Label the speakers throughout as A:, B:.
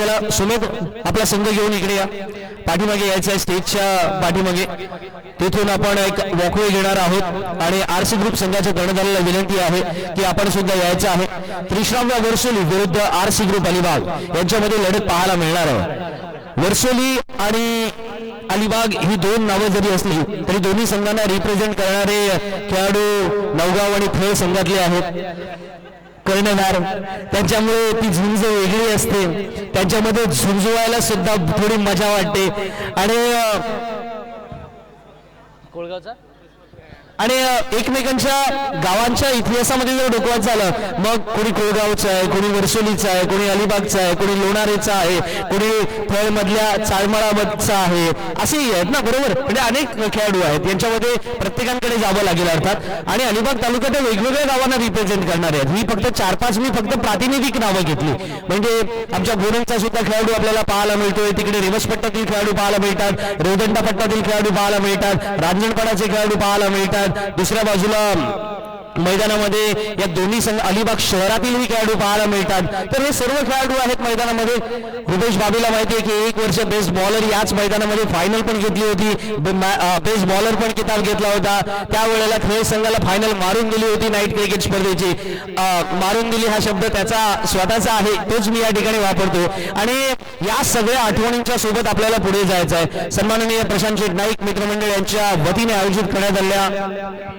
A: चला सुमित आपला संघ घेऊन इकडे या, पाठीमागे यायचं आहे स्टेजच्या पाठीमागे. तिथून आपण एक वॉकवे घेणार आहोत आणि आरसी ग्रुप संघाच्या कर्णधाराला विनंती आहे की आपण सुद्धा यायचं आहे. त्रिश्राव्या वर्सोली विरुद्ध आरसी ग्रुप अलिबाग यांच्यामध्ये लढत पाहायला मिळणार आहे. वर्सोली आणि अलिबाग ही दोन नावं जरी असली तरी दोन्ही संघांना रिप्रेझेंट करणारे खेळाडू नवगाव आणि थळ संघातले आहेत कर्णधार. त्यांच्यामुळे ती झुंज वेगळी असते, त्यांच्यामध्ये झुंजवायला सुद्धा थोडी मजा वाटते. आणि कोळगावचा आणि एकमेकांच्या गावांच्या इतिहासामध्ये जर डोकवायचं झालं मग कोणी कोळगावचं आहे, कोणी वर्सोलीचं आहे, कोणी अलिबागचं आहे, कोणी लोणारेचं आहे, कोणी थळमधल्या चाळमळाचा आहे, असेही आहेत ना, बरोबर. म्हणजे अनेक खेळाडू आहेत, यांच्यामध्ये प्रत्येकांकडे जावं लागेल अर्थात. आणि अलिबाग तालुक्यात वेगवेगळ्या गावांना रिप्रेझेंट करणार आहेत. ही फक्त 4-5 मी फक्त प्रातिनिधिक नावं घेतली. म्हणजे आमच्या गोरंचा सुद्धा खेळाडू आपल्याला पाहायला मिळतोय, तिकडे रिवर्स पट्ट्यातील खेळाडू पाहायला मिळतात, रेवदंडा पट्ट्यातील खेळाडू पाहायला मिळतात, रांजणपणाचे खेळाडू पाहायला मिळतात. दुसऱ्या बाजूला मैदानामध्ये या दोन्ही संघ अलिबाग शहरातीलही खेळाडू पाहायला मिळतात. तर हे सर्व खेळाडू आहेत मैदानामध्ये. रुपेश बाबीला माहिती आहे की 1 वर्ष बेस्ट बॉलर याच मैदानामध्ये फायनल पण घेतली होती, बेस्ट बॉलर पण किताब घेतला होता. त्यावेळेला खेळ संघाला फायनल मारून दिली होती नाईट क्रिकेट स्पर्धेची. मारून दिली हा शब्द त्याचा स्वतःचा आहे, तोच मी या ठिकाणी वापरतो. आणि या सगळ्या आठवणींच्या सोबत आपल्याला पुढे जायचं आहे. सन्माननीय प्रशांत शेठ नाईक मित्रमंडळ यांच्या वतीने आयोजित करण्यात आलेल्या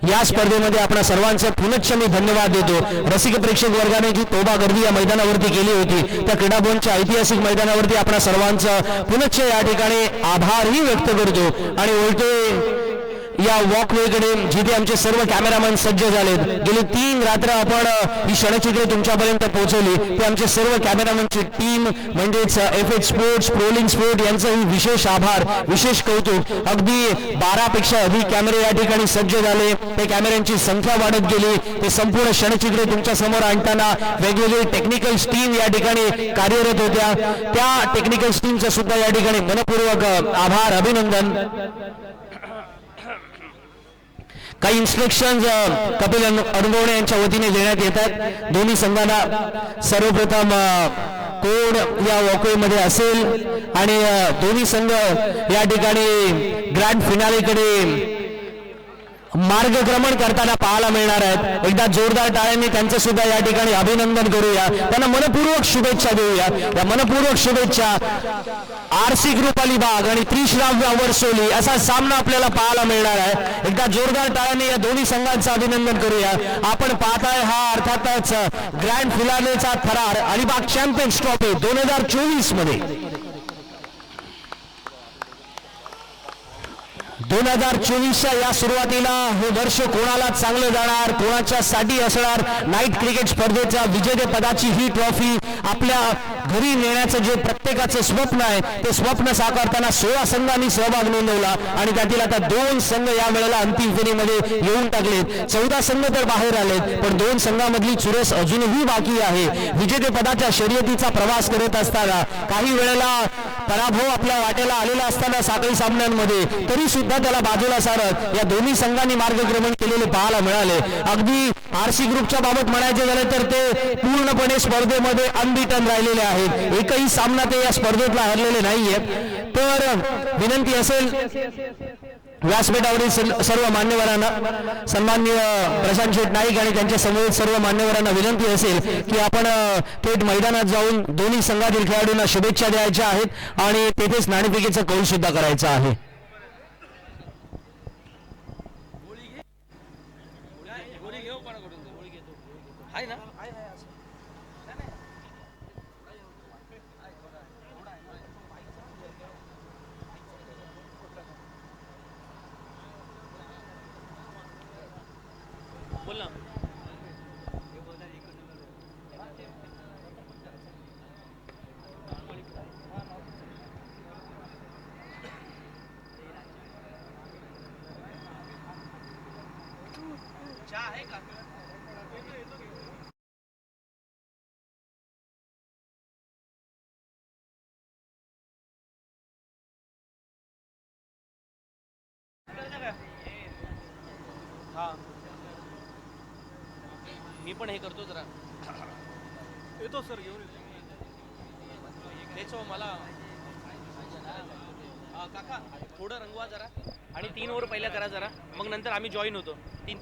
A: या स्पर्धेमध्ये आपल्या सर्वांचे पुनश्च मी धन्यवाद देतो. रसिक प्रेक्षक वर्गाने जी तोबा गर्दी या मैदानावरती केली होती, त्या क्रीडाभवनच्या ऐतिहासिक मैदानावरती आपल्या सर्वांचं पुनश्च या ठिकाणी आभारही व्यक्त करतो. आणि उलटे या वॉकवेकडे जिथे आमचे सर्व कॅमेरामॅन सज्ज झालेत, गेली 3 रात्र आपण ही क्षणचित्रे तुमच्यापर्यंत पोहोचवली. ते आमचे सर्व कॅमेरामॅनची टीम म्हणजेच FH स्पोर्ट्स, प्रोलिंग स्पोर्ट यांचंही विशेष आभार, विशेष कौतुक. अगदी 12 पेक्षा अधिक कॅमेरे या ठिकाणी सज्ज झाले, ते कॅमेऱ्यांची संख्या वाढत गेली. ते संपूर्ण क्षणचित्रे तुमच्या समोर आणताना वेगवेगळे टेक्निकल टीम या ठिकाणी कार्यरत होत्या. त्या टेक्निकल टीमचा सुद्धा या ठिकाणी मनपूर्वक आभार, अभिनंदन. काही इन्स्ट्रक्शन्स कपिल अनुभवणे यांच्या वतीने देण्यात येतात दोन्ही संघांना. सर्वप्रथम कोण या वॉकवेमध्ये असेल आणि दोन्ही संघ या ठिकाणी ग्रँड फिनालेकडे मार्गक्रमण करताना पाहायला मिळणार आहेत. एकदा जोरदार टाळ्यांनी त्यांचं सुद्धा या ठिकाणी अभिनंदन करूया, त्यांना मनपूर्वक शुभेच्छा देऊया. या मनपूर्वक शुभेच्छा. आरसी ग्रुप अलिबाग आणि त्रिश्राव्या वर्सोली असा सामना आपल्याला पाहायला मिळणार आहे. एकदा जोरदार टाळ्यांनी या दोन्ही संघांचं अभिनंदन करूया. आपण पाहताय हा अर्थातच ग्रँड फिनालेचा थरार अलिबाग चॅम्पियन्स ट्रॉफी 2024 मध्ये. 2024च्या या सुरुवातीला हे वर्ष कोणाला चांगलं जाणार, कोणाच्यासाठी असणार. नाईट क्रिकेट स्पर्धेच्या विजेतेपदाची ही ट्रॉफी आपल्या घरी नेण्याचं जे प्रत्येकाचं स्वप्न आहे, ते स्वप्न साकारताना 16 संघांनी सहभाग नोंदवला आणि त्यातील आता 2 संघ या वेळेला अंतिम फेरीमध्ये येऊन टाकलेत. 14 संघ तर बाहेर आलेत, पण 2 संघांमधली चुरस अजूनही बाकी आहे. विजेतेपदाच्या शर्यतीचा प्रवास करत असताना काही वेळेला पराभव आपल्या वाटेला आलेला असताना साखळी सामन्यांमध्ये, तरी सुद्धा त्याला बाजूला सारत या दोन्ही संघांनी मार्गक्रमण केलेले पाहायला मिळाले. अगदी आरसी ग्रुपच्या बाबत म्हणायचे झाले तर ते पूर्णपणे स्पर्धेमध्ये अनबिटन राहिलेले आहेत. एकही सामना ते या स्पर्धेतला हरलेले नाहीये. तर विनंती असेल व्यासपीठावरील सर्व मान्यवरांना, सन्माननीय प्रशांत शेठ नाईक आणि त्यांच्या समोर सर्व मान्यवरांना विनंती असेल की आपण थेट मैदानात जाऊन दोन्ही संघातील खेळाडूंना शुभेच्छा द्यायच्या आहेत आणि तेथेच नाणेफेकीचा कौल सुद्धा करायचा आहे.
B: मी पण हे करतो जरा येतो सर घेऊन रंगोत्सव मला काका थोडं रंगवा जरा आणि 3 ओव्हर पहिल्या करा जरा, मग नंतर आम्ही जॉईन होतो. 3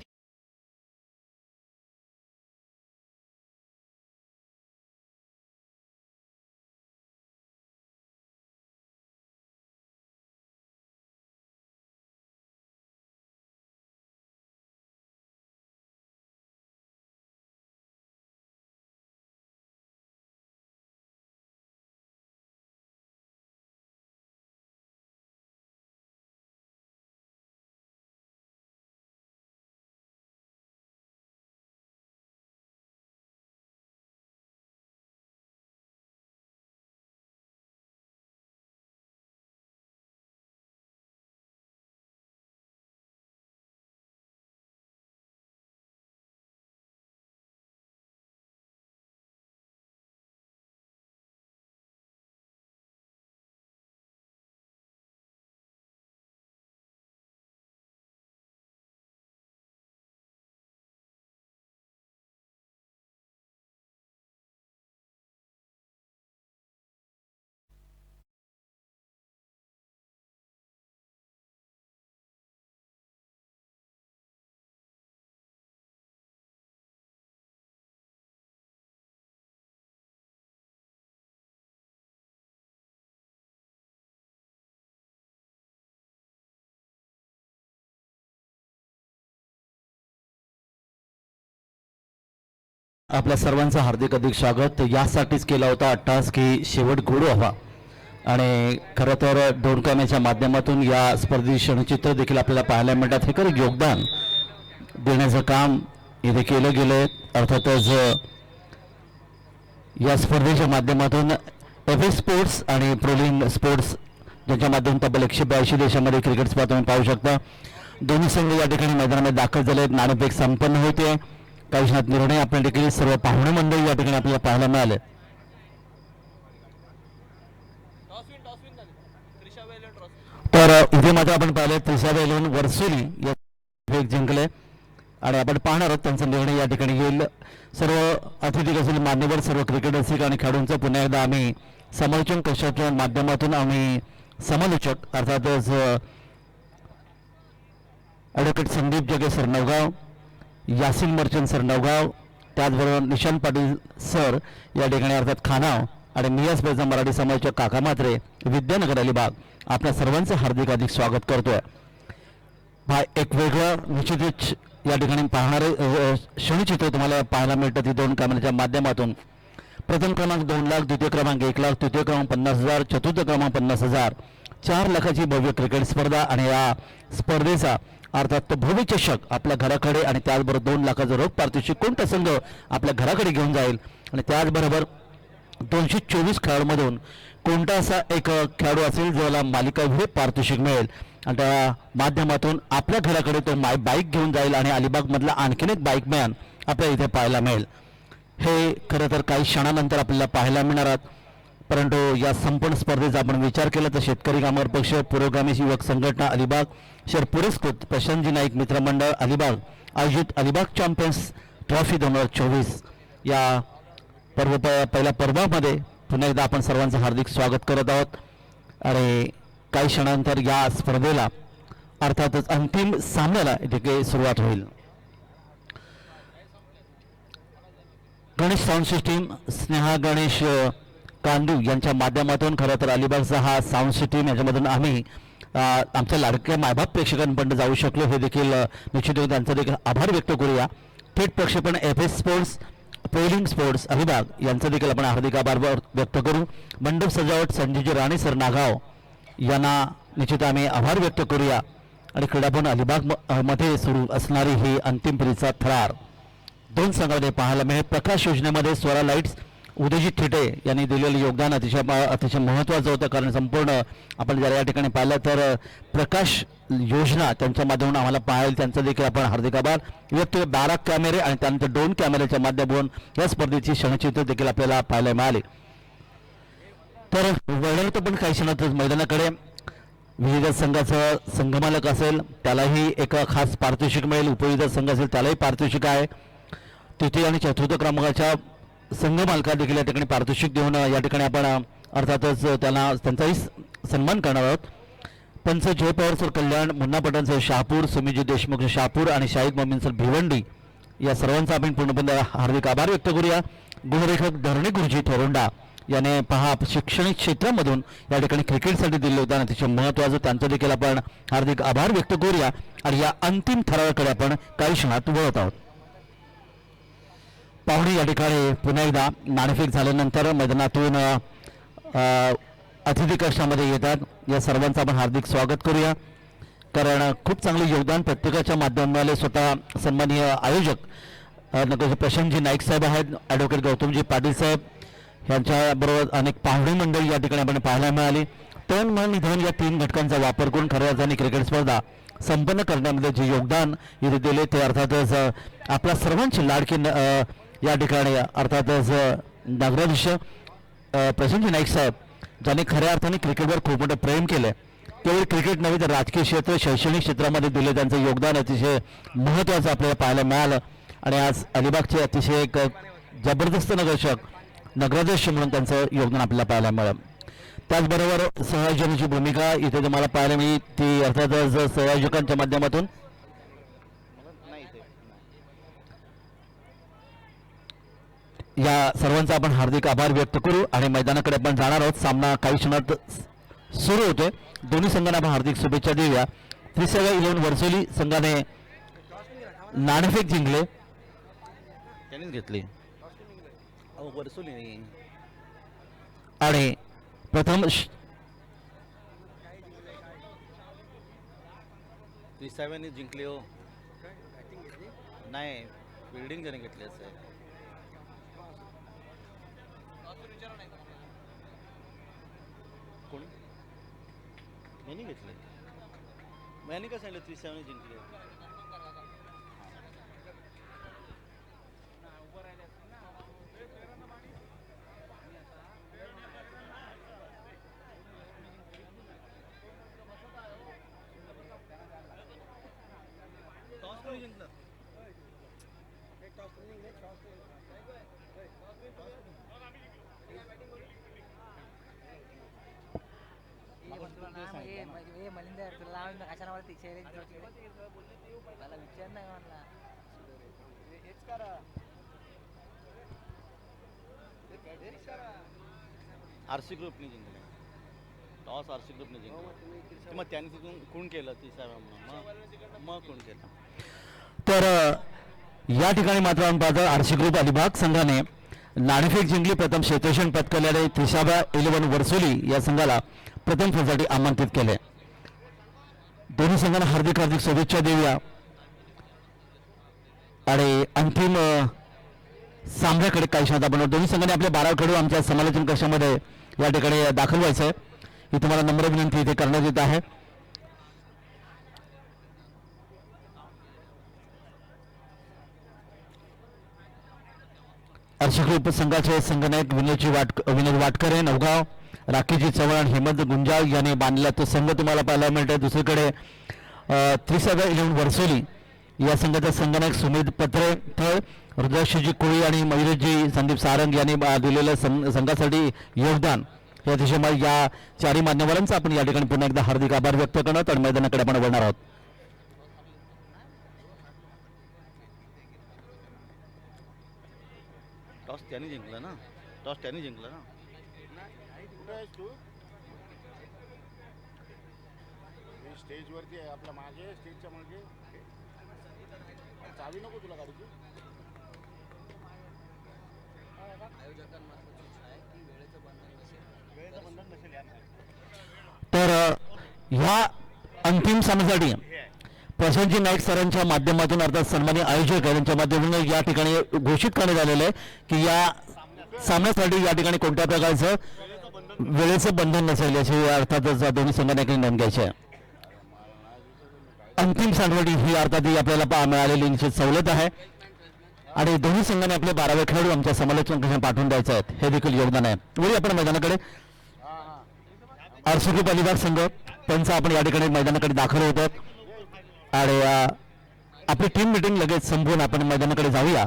A: आपल्या सर्वांचं हार्दिक अधिक स्वागत. यासाठीच केला होता अट्टास की शेवट गोड व्हावा आणि खरं तर डोनकाम्याच्या माध्यमातून या स्पर्धेची क्षणचित्र देखील आपल्याला पाहायला मिळतात. हे खरं योगदान देण्याचं काम इथे केलं गेलं. अर्थातच या स्पर्धेच्या माध्यमातून एफ स्पोर्ट्स आणि प्रोलिन स्पोर्ट्स ज्यांच्या माध्यमातून तब्बल 182 देशामध्ये क्रिकेट स्पर्धा तुम्ही पाहू शकता. दोन्ही संघ या ठिकाणी मैदानामध्ये दाखल झाले आहेत. नाणेफेक संपन्न होते. काही क्षणात निर्णय आपल्या देखील सर्व पाहुणे मंडळी या ठिकाणी आपल्याला पाहायला मिळाले. तर इथे मात्र आपण पाहिले त्रिशा वेलून वर्सोली या फेक जिंकले आणि आपण पाहणार आहोत त्यांचा निर्णय या ठिकाणी येईल. सर्व अतिथी असलेले मान्यवर सर्व क्रिकेट रसिक आणि खेळाडूंचं पुन्हा एकदा आम्ही समालोचन कक्षाच्या माध्यमातून आम्ही समालोचक अर्थातच ॲडव्होकेट संदीप जगे sir Navgaon, Yasin merchant sir Navgaon, त्याचबरोबर निशांत पाटील सर या ठिकाणी अर्थात खानाव आणि मियास पेजा मराठी समाजाच्या काका मात्रे विद्यानगर अलिबाग आपल्या सर्वांचं हार्दिक अधिक स्वागत करतोय. एक वेगळं निश्चितच या ठिकाणी पाहणारे क्षणचित्र तुम्हाला पाहायला मिळतं ती दोन कॅमेऱ्याच्या माध्यमातून. प्रथम क्रमांक 2 लाख, द्वितीय क्रमांक 1 लाख, तृतीय क्रमांक 50,000, चतुर्थ क्रमांक 50,000, 4 लाखाची भव्य क्रिकेट स्पर्धा आणि या स्पर्धेचा अर्थात तो भव्य चषक आपल्या घराकडे आणि त्याचबरोबर 2 लाखाचं रोख पारितोषिक कोणता संघ आपल्या घराकडे घेऊन जाईल आणि त्याचबरोबर 224 खेळाडूमधून कोणता असा एक खेळाडू असेल ज्याला मालिकावीर पारितोषिक मिळेल आणि त्या माध्यमातून आपल्या घराकडे तो बाईक घेऊन जाईल आणि अलिबागमधला आणखीन एक बाईक मॅन आपल्याला इथे पाहायला मिळेल. हे खरं तर काही क्षणानंतर आपल्याला पाहायला मिळणार आहेत. परंतु या संपूर्ण स्पर्धेचा आपण विचार केला तर शेतकरी कामगार पक्ष, पुरोगामी युवक संघटना अलिबाग, शहर पुरस्कृत प्रशांतजी नाईक मित्रमंडळ अलिबाग आयोजित अलिबाग चॅम्पियन्स ट्रॉफी 2024 या पहिल्या पर्वामध्ये पुन्हा एकदा आपण सर्वांचं हार्दिक स्वागत करत आहोत. आणि काही क्षणानंतर या स्पर्धेला अर्थातच अंतिम सामन्याला इथे सुरुवात होईल. गणेश साऊंड सिस्टीम, स्नेहा गणेश कांदू यांच्या माध्यमातून खरं तर अलिबागचा हा साऊंड सिस्टीम याच्यामधून आम्ही आमच्या लाडक्या मायबाप प्रेक्षकांपर्यंत जाऊ शकलो. हे देखील निश्चित त्यांचा देखील आभार व्यक्त करूया. थेट प्रक्षेपण F sports, polling sports Alibag यांचा देखील आपण हार्दिक आभार व्यक्त करू. मंडप सजावट संजीवजी राणे सर नागाव यांना निश्चित आम्ही आभार व्यक्त करूया. आणि क्रीडाभवन अलिबाग मध्ये सुरू असणारी ही अंतिम फेरीचा थरार 2 संघामध्ये पाहायला मिळेल. प्रकाश योजनेमध्ये स्वरा लाईट्स उदयजित थिटे यांनी दिलेलं योगदान अतिशय महत्त्वाचं होतं. कारण संपूर्ण आपण जर या ठिकाणी पाहिलं तर प्रकाश योजना त्यांच्या माध्यमातून आम्हाला पाहायला त्यांचा देखील आपण हार्दिक आभार व्यक्त. 12 कॅमेरे आणि त्यानंतर 2 कॅमेऱ्याच्या माध्यमातून या स्पर्धेची क्षणचित्र देखील आपल्याला पाहायला मिळाले. तर वळत पण काही क्षणातच मैदानाकडे विविध संघाचा संघमालक असेल त्यालाही एक खास पारितोषिक मिळेल. उपविजेता संघ असेल त्यालाही पारितोषिक आहे. तृतीय आणि चतुर्थ क्रमांकाच्या संघ मालका देखील या ठिकाणी पारितोषिक देऊन या ठिकाणी आपण अर्थातच त्यांना त्यांचाही सन्मान करणार आहोत. पंच जय पवार सर कल्याण, मुन्ना पठाण सर शहापूर, सुमिजी देशमुख शहापूर आणि शाहिद मोमीन सर भिवंडी या सर्वांचा आपण पूर्णपणे हार्दिक आभार व्यक्त करूया. गुणलेखक धरणी गुरुजी थोरंडा याने पहा शैक्षणिक क्षेत्रामधून या ठिकाणी क्रिकेटसाठी दिले योगदान अतिशय महत्त्वाचं, त्यांचं देखील आपण हार्दिक आभार व्यक्त करूया. आणि या अंतिम ठरावाकडे आपण काही क्षणात वळत आहोत. पाहुणे या ठिकाणी पुन्हा एकदा नाणेफेक झाल्यानंतर मैदानातून अतिथी कक्षामध्ये येतात. या सर्वांचं आपण हार्दिक स्वागत करूया, कारण खूप चांगले योगदान प्रत्येकाच्या माध्यमाने स्वतः सन्माननीय आयोजक नगरचे प्रशांतजी नाईक साहेब आहेत, ॲडव्होकेट गौतमजी पाटील साहेब यांच्याबरोबर अनेक पाहुणे मंडळी या ठिकाणी आपण पाहायला मिळाली. तन मन निधन या 3 घटकांचा वापर करून खऱ्या अर्थाने क्रिकेट स्पर्धा संपन्न करण्यामध्ये जे योगदान इथे दिले ते अर्थातच आपल्या सर्वांची लाडकी या ठिकाणी अर्थातच नगराधीश प्रशांतजी नाईक साहेब ज्यांनी खऱ्या अर्थाने क्रिकेटवर खूप मोठं प्रेम केलं. केवळ क्रिकेट नव्हे तर राजकीय क्षेत्र, शैक्षणिक क्षेत्रामध्ये दिले त्यांचं योगदान अतिशय महत्त्वाचं आपल्याला पाहायला मिळालं. आणि आज अलिबागचे अतिशय एक जबरदस्त नगराध्यक्ष म्हणून त्यांचं योगदान आपल्याला पाहायला मिळालं. त्याचबरोबर संयोजनाची भूमिका इथे तुम्हाला पाहायला मिळेल, ती अर्थातच संयोजकांच्या माध्यमातून या सर्वांचा आपण हार्दिक आभार व्यक्त करू. आणि मैदानाकडे आपण जाणार आहोत. सामना काही क्षणात सुरू होतोय. दोन्ही संघांना आपण हार्दिक शुभेच्छा देऊया. 3-11 वर्सोली संघाने नाणेफेक जिंकले,
B: त्यांनीच घेतली वर्सोली नाही.
A: आणि प्रथम
B: 3-7 जिंकले हो. नाही, बिल्डिंग त्याने घेतली असेल. कोणी यांनी घेतले, यांनी काय सांगितलं 3-7 जिंकले. आरसी ग्रुपने जिंकले टॉस. आरसी ग्रुपने जिंकले. मग त्यांनी तिथून खून केलं 3-7. मग खून केलं.
A: तर या ठिकाणी मात्र आपण पाहतो आरसी ग्रुप अलिबाग संघाने नाणेफेक जिंकली. प्रथम क्षेत्ररक्षण पटकावल्याने 3-11 वर्सोली या संघाला प्रथम फेरीसाठी आमंत्रित केले. दोन्ही संघांना हार्दिक शुभेच्छा देऊया. आणि अंतिम सामन्याकडे काही क्षणात आपण दोन्ही संघांनी आपले 12 खेळाडू आमच्या समालोचन कक्षामध्ये या ठिकाणी दाखल व्हायचं आहे. ही तुम्हाला नम्र विनंती इथे करण्यात येत आहे. आरसी ग्रुप संघाचे संघनायक विनोद वाटकरे नवगाव, राखीजी चव्हाण, हेमंत गुंजाळ यांनी बांधलेला तो संघ तुम्हाला पाहायला मिळतोय. दुसरीकडे 3-11 वर्सोली या संघाचा संघनायक सुमित पत्रे थळ, रुद्राक्षजी कोळी आणि मयुरजी संदीप सारंग यांनी दिलेलं संघासाठी योगदान हे अतिशय या चारही मान्यवरांचा आपण या ठिकाणी पुन्हा एकदा हार्दिक आभार व्यक्त करणार आणि मैदानाकडे आपण वळणार आहोत.
B: टॉस त्यांनी जिंकला ना.
C: स्टेजवरती आहे आपल्या मागे, स्टेजच्या मागे. चावी नको तुला गाडीची.
A: तर ह्या अंतिम सामन्यासाठी प्रशांतजी नाईक सरांच्या माध्यमातून अर्थात सन्माननीय आयोजक यांच्या माध्यमातून या ठिकाणी घोषित करण्यात आलेलं आहे की या सामन्यासाठी या ठिकाणी कोणत्या प्रकारचं वेळेचं बंधन नसेल याची अर्थातच दोन्ही संघांनी नोंद घ्यायची आहे. अंतिम सामन्यासाठी ही अर्थात आपल्याला मिळालेली निश्चित सवलत आहे. आणि दोन्ही संघाने आपले 12वे खेळाडू आमच्या समालोचन कक्षात पाठवून द्यायचे आहेत, हे देखील योगदान आहे. वळी आपण मैदानाकडे. आरसी ग्रुप अलिबाग संघ त्यांचा आपण या ठिकाणी मैदानाकडे दाखल होतो आणि आपली टीम मीटिंग लगेच संपवून आपण मैदानाकडे जाऊया.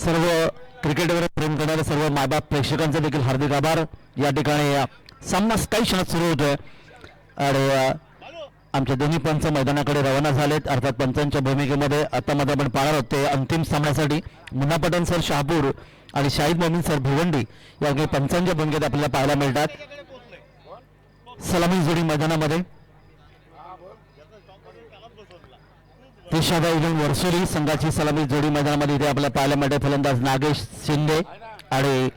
A: सर्व क्रिकेटवर प्रेम करणाऱ्या सर्व मायबाप प्रेक्षकांचे देखील हार्दिक आभार. या ठिकाणी सामना काही क्षणात सुरू होतोय आणि आमच्या दोन्ही पंच मैदानाकडे रवाना झालेत. अर्थात पंचांच्या भूमिकेमध्ये आता मध्ये आपण पाहणार आहोत ते अंतिम सामन्यासाठी मुन्ना पठाण सर शहापूर आणि शाहिद मोमीन सर भिवंडी या पंचांच्या भूमिकेत आपल्याला पाहायला मिळतात. सलामी जोडी मैदानामध्ये पेशादा इलेव्हन वर्सोली संघाची सलामी जोडी मैदानामध्ये इथे आपल्याला पाहायला मिळते. फलंदाज नागेश शिंदे आणि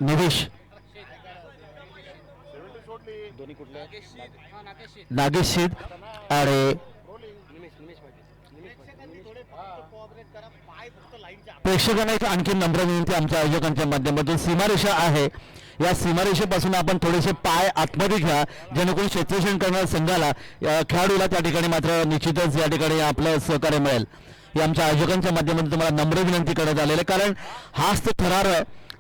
A: निवेश
B: दोन्ही कुठले
A: नागेश शेठ आणि प्रेक्षकांना एक आणखी नम्र विनंती आमच्या आयोजकांच्या माध्यमातून सीमारेषा आहे. या सीमारेषेपासून आपण थोडेसे पाय आतमध्ये घ्या जेणेकरून क्षेत्ररक्षण करणाऱ्या संघाला खेळाडूला त्या ठिकाणी मात्र निश्चितच या ठिकाणी आपलं सहकार्य मिळेल. हे आमच्या आयोजकांच्या माध्यमातून तुम्हाला नम्र विनंती करण्यात आलेलं आहे कारण हाच तो थरार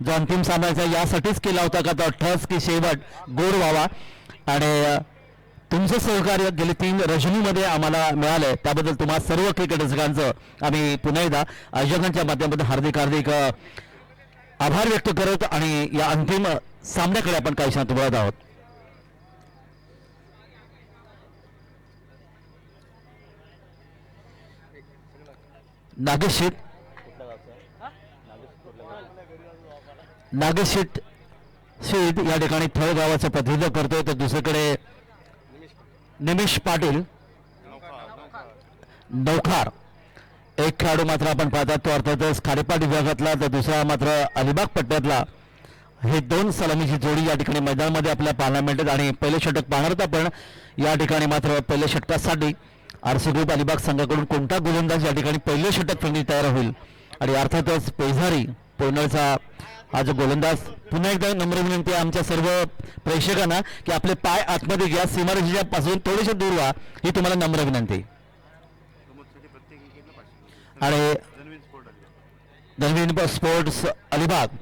A: जो अंतिम सामन्याचा यासाठीच केला होता का तो ठस की शेवट गोड व्हावा आणि तुमचं सहकार्य गेले 3 रजनीमध्ये आम्हाला मिळालंय त्याबद्दल तुम्हा सर्व क्रिकेट रसिकांचं आम्ही पुन्हा एकदा आयोजकांच्या माध्यमातून हार्दिक आभार व्यक्त करत आणि या अंतिम सामन्याकडे आपण काही क्षणात वळत आहोत. नागेश शेठ नागेश शेठ या ठिकाणी थळ गावाचं प्रतिनिधित्व करतोय तर दुसरीकडे निमिष पाटील नौखार एक खेळाडू मात्र आपण पाहतात तो अर्थातच खारेपाट विभागातला तर दुसरा मात्र अलिबाग पट्ट्यातला. हे 2 सलामीची जोडी या ठिकाणी मैदानामध्ये आपल्या पाहायला मिळतात आणि पहिले षटक पाहणार होता पण या ठिकाणी मात्र पहिल्या षटकासाठी आरसी ग्रुप अलिबाग संघाकडून कोणता गोलंदाज या ठिकाणी पहिले षटक फेकण्यास तयार होईल आणि अर्थातच पेझारी पोयनळचा हा जो गोलंदाज. पुन्हा एकदा नम्र विनंती आहे आमच्या सर्व प्रेक्षकांना की आपले पाय आतमध्ये घ्या सीमारेषेच्या पासून थोडेसे दूर व्हा ही तुम्हाला नम्र विनंती. आणि धनवीन स्पोर्ट्स अलिबाग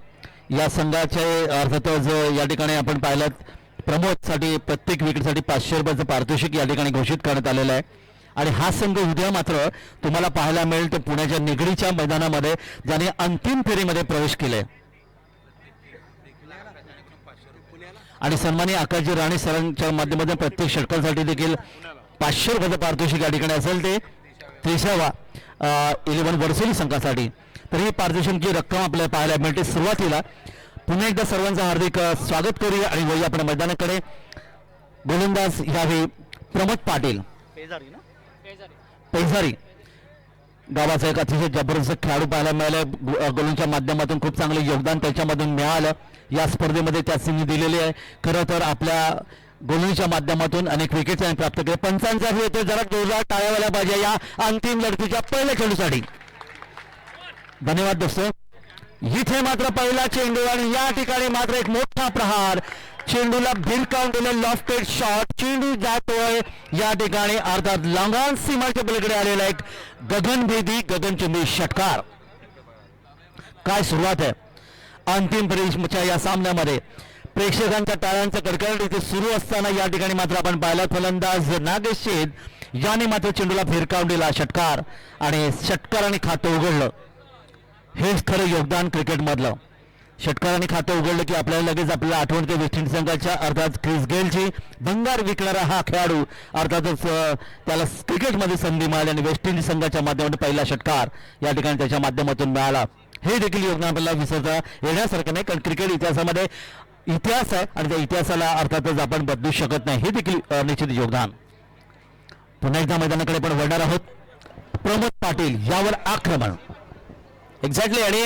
A: या संघाचे अर्थातच या ठिकाणी आपण पाहिलं प्रमोदसाठी प्रत्येक विकेटसाठी 500 रुपयाचं पारितोषिक या ठिकाणी घोषित करण्यात आलेलं आहे आणि हा संघ उद्या मात्र तुम्हाला पाहायला मिळेल तो पुण्याच्या निगडीच्या मैदानामध्ये ज्याने अंतिम फेरीमध्ये प्रवेश केले आणि सन्माननीय आकाशजी राणे सरांच्या माध्यमातून प्रत्येक षटकासाठी देखील 500 रुपयाचं पारितोषिक या ठिकाणी असेल ते 30वा 11 वर्सोली संघासाठी. तर ही पारितोषिकाची रक्कम आपल्याला पाहायला मिळते. सुरुवातीला पुन्हा एकदा सर्वांचं हार्दिक स्वागत करूया आणि वळूया आपण मैदानाकडे. गोलंदाज यावेळी प्रमोद पाटील पेझारी गावाचा एक अतिशय जबरदस्त खेळाडू पाहायला मिळाला. गोलंच्या माध्यमातून खूप चांगले योगदान त्याच्यामधून मिळालं या स्पर्धेमध्ये त्याने दिलेले आहे. खरं तर आपल्या गोलंच्या माध्यमातून अनेक विकेट्स त्यांनी प्राप्त केले. पंचांचाही येतो जरा जोरदार टाळ्या वाल्या पाहिजे या अंतिम लढतीच्या पहिल्या चेंडूसाठी. धन्यवाद दोस्त. इथे मात्र पहिला चेंडू आणि या ठिकाणी मात्र एक मोठा प्रहार चेंडूला भिरकावून दिले लॉफ्टेड शॉट. चेंडू जातोय या ठिकाणी अर्थात लांगान सीमाच्या पलीकडे आलेला एक गगनभेदी गगनचुंबी षटकार. काय सुरुवात आहे अंतिम फेरीच्या या सामन्यामध्ये. प्रेक्षकांच्या टाळ्यांचा कडकडाट इथे सुरू असताना या ठिकाणी मात्र आपण पाहिलं फलंदाज नागेश शेठ याने मात्र चेंडूला भिरकावून दिला षटकार आणि षटकाराने खातं उघडलं. हेच खरं योगदान क्रिकेटमधलं. षटकाराने खातं उघडलं की आपल्याला लगेच आपल्याला आठवण येते वेस्ट इंडिज संघाच्या अर्थात क्रिस गेलची भंगार विकणारा हा खेळाडू अर्थातच त्याला क्रिकेटमध्ये संधी मिळाली आणि वेस्ट इंडिज संघाच्या माध्यमातून पहिला षटकार या ठिकाणी त्याच्या माध्यमातून मिळाला. हे देखील योगदान आपल्याला विसरता येण्यासारखं नाही कारण क्रिकेट इतिहासामध्ये इतिहास आहे आणि त्या इतिहासाला अर्थातच आपण बदलू शकत नाही. हे देखील निश्चित योगदान. पुन्हा एकदा मैदानाकडे पण वळणार आहोत. प्रमोद पाटील यावर आक्रमण
D: एक्झॅक्टली आणि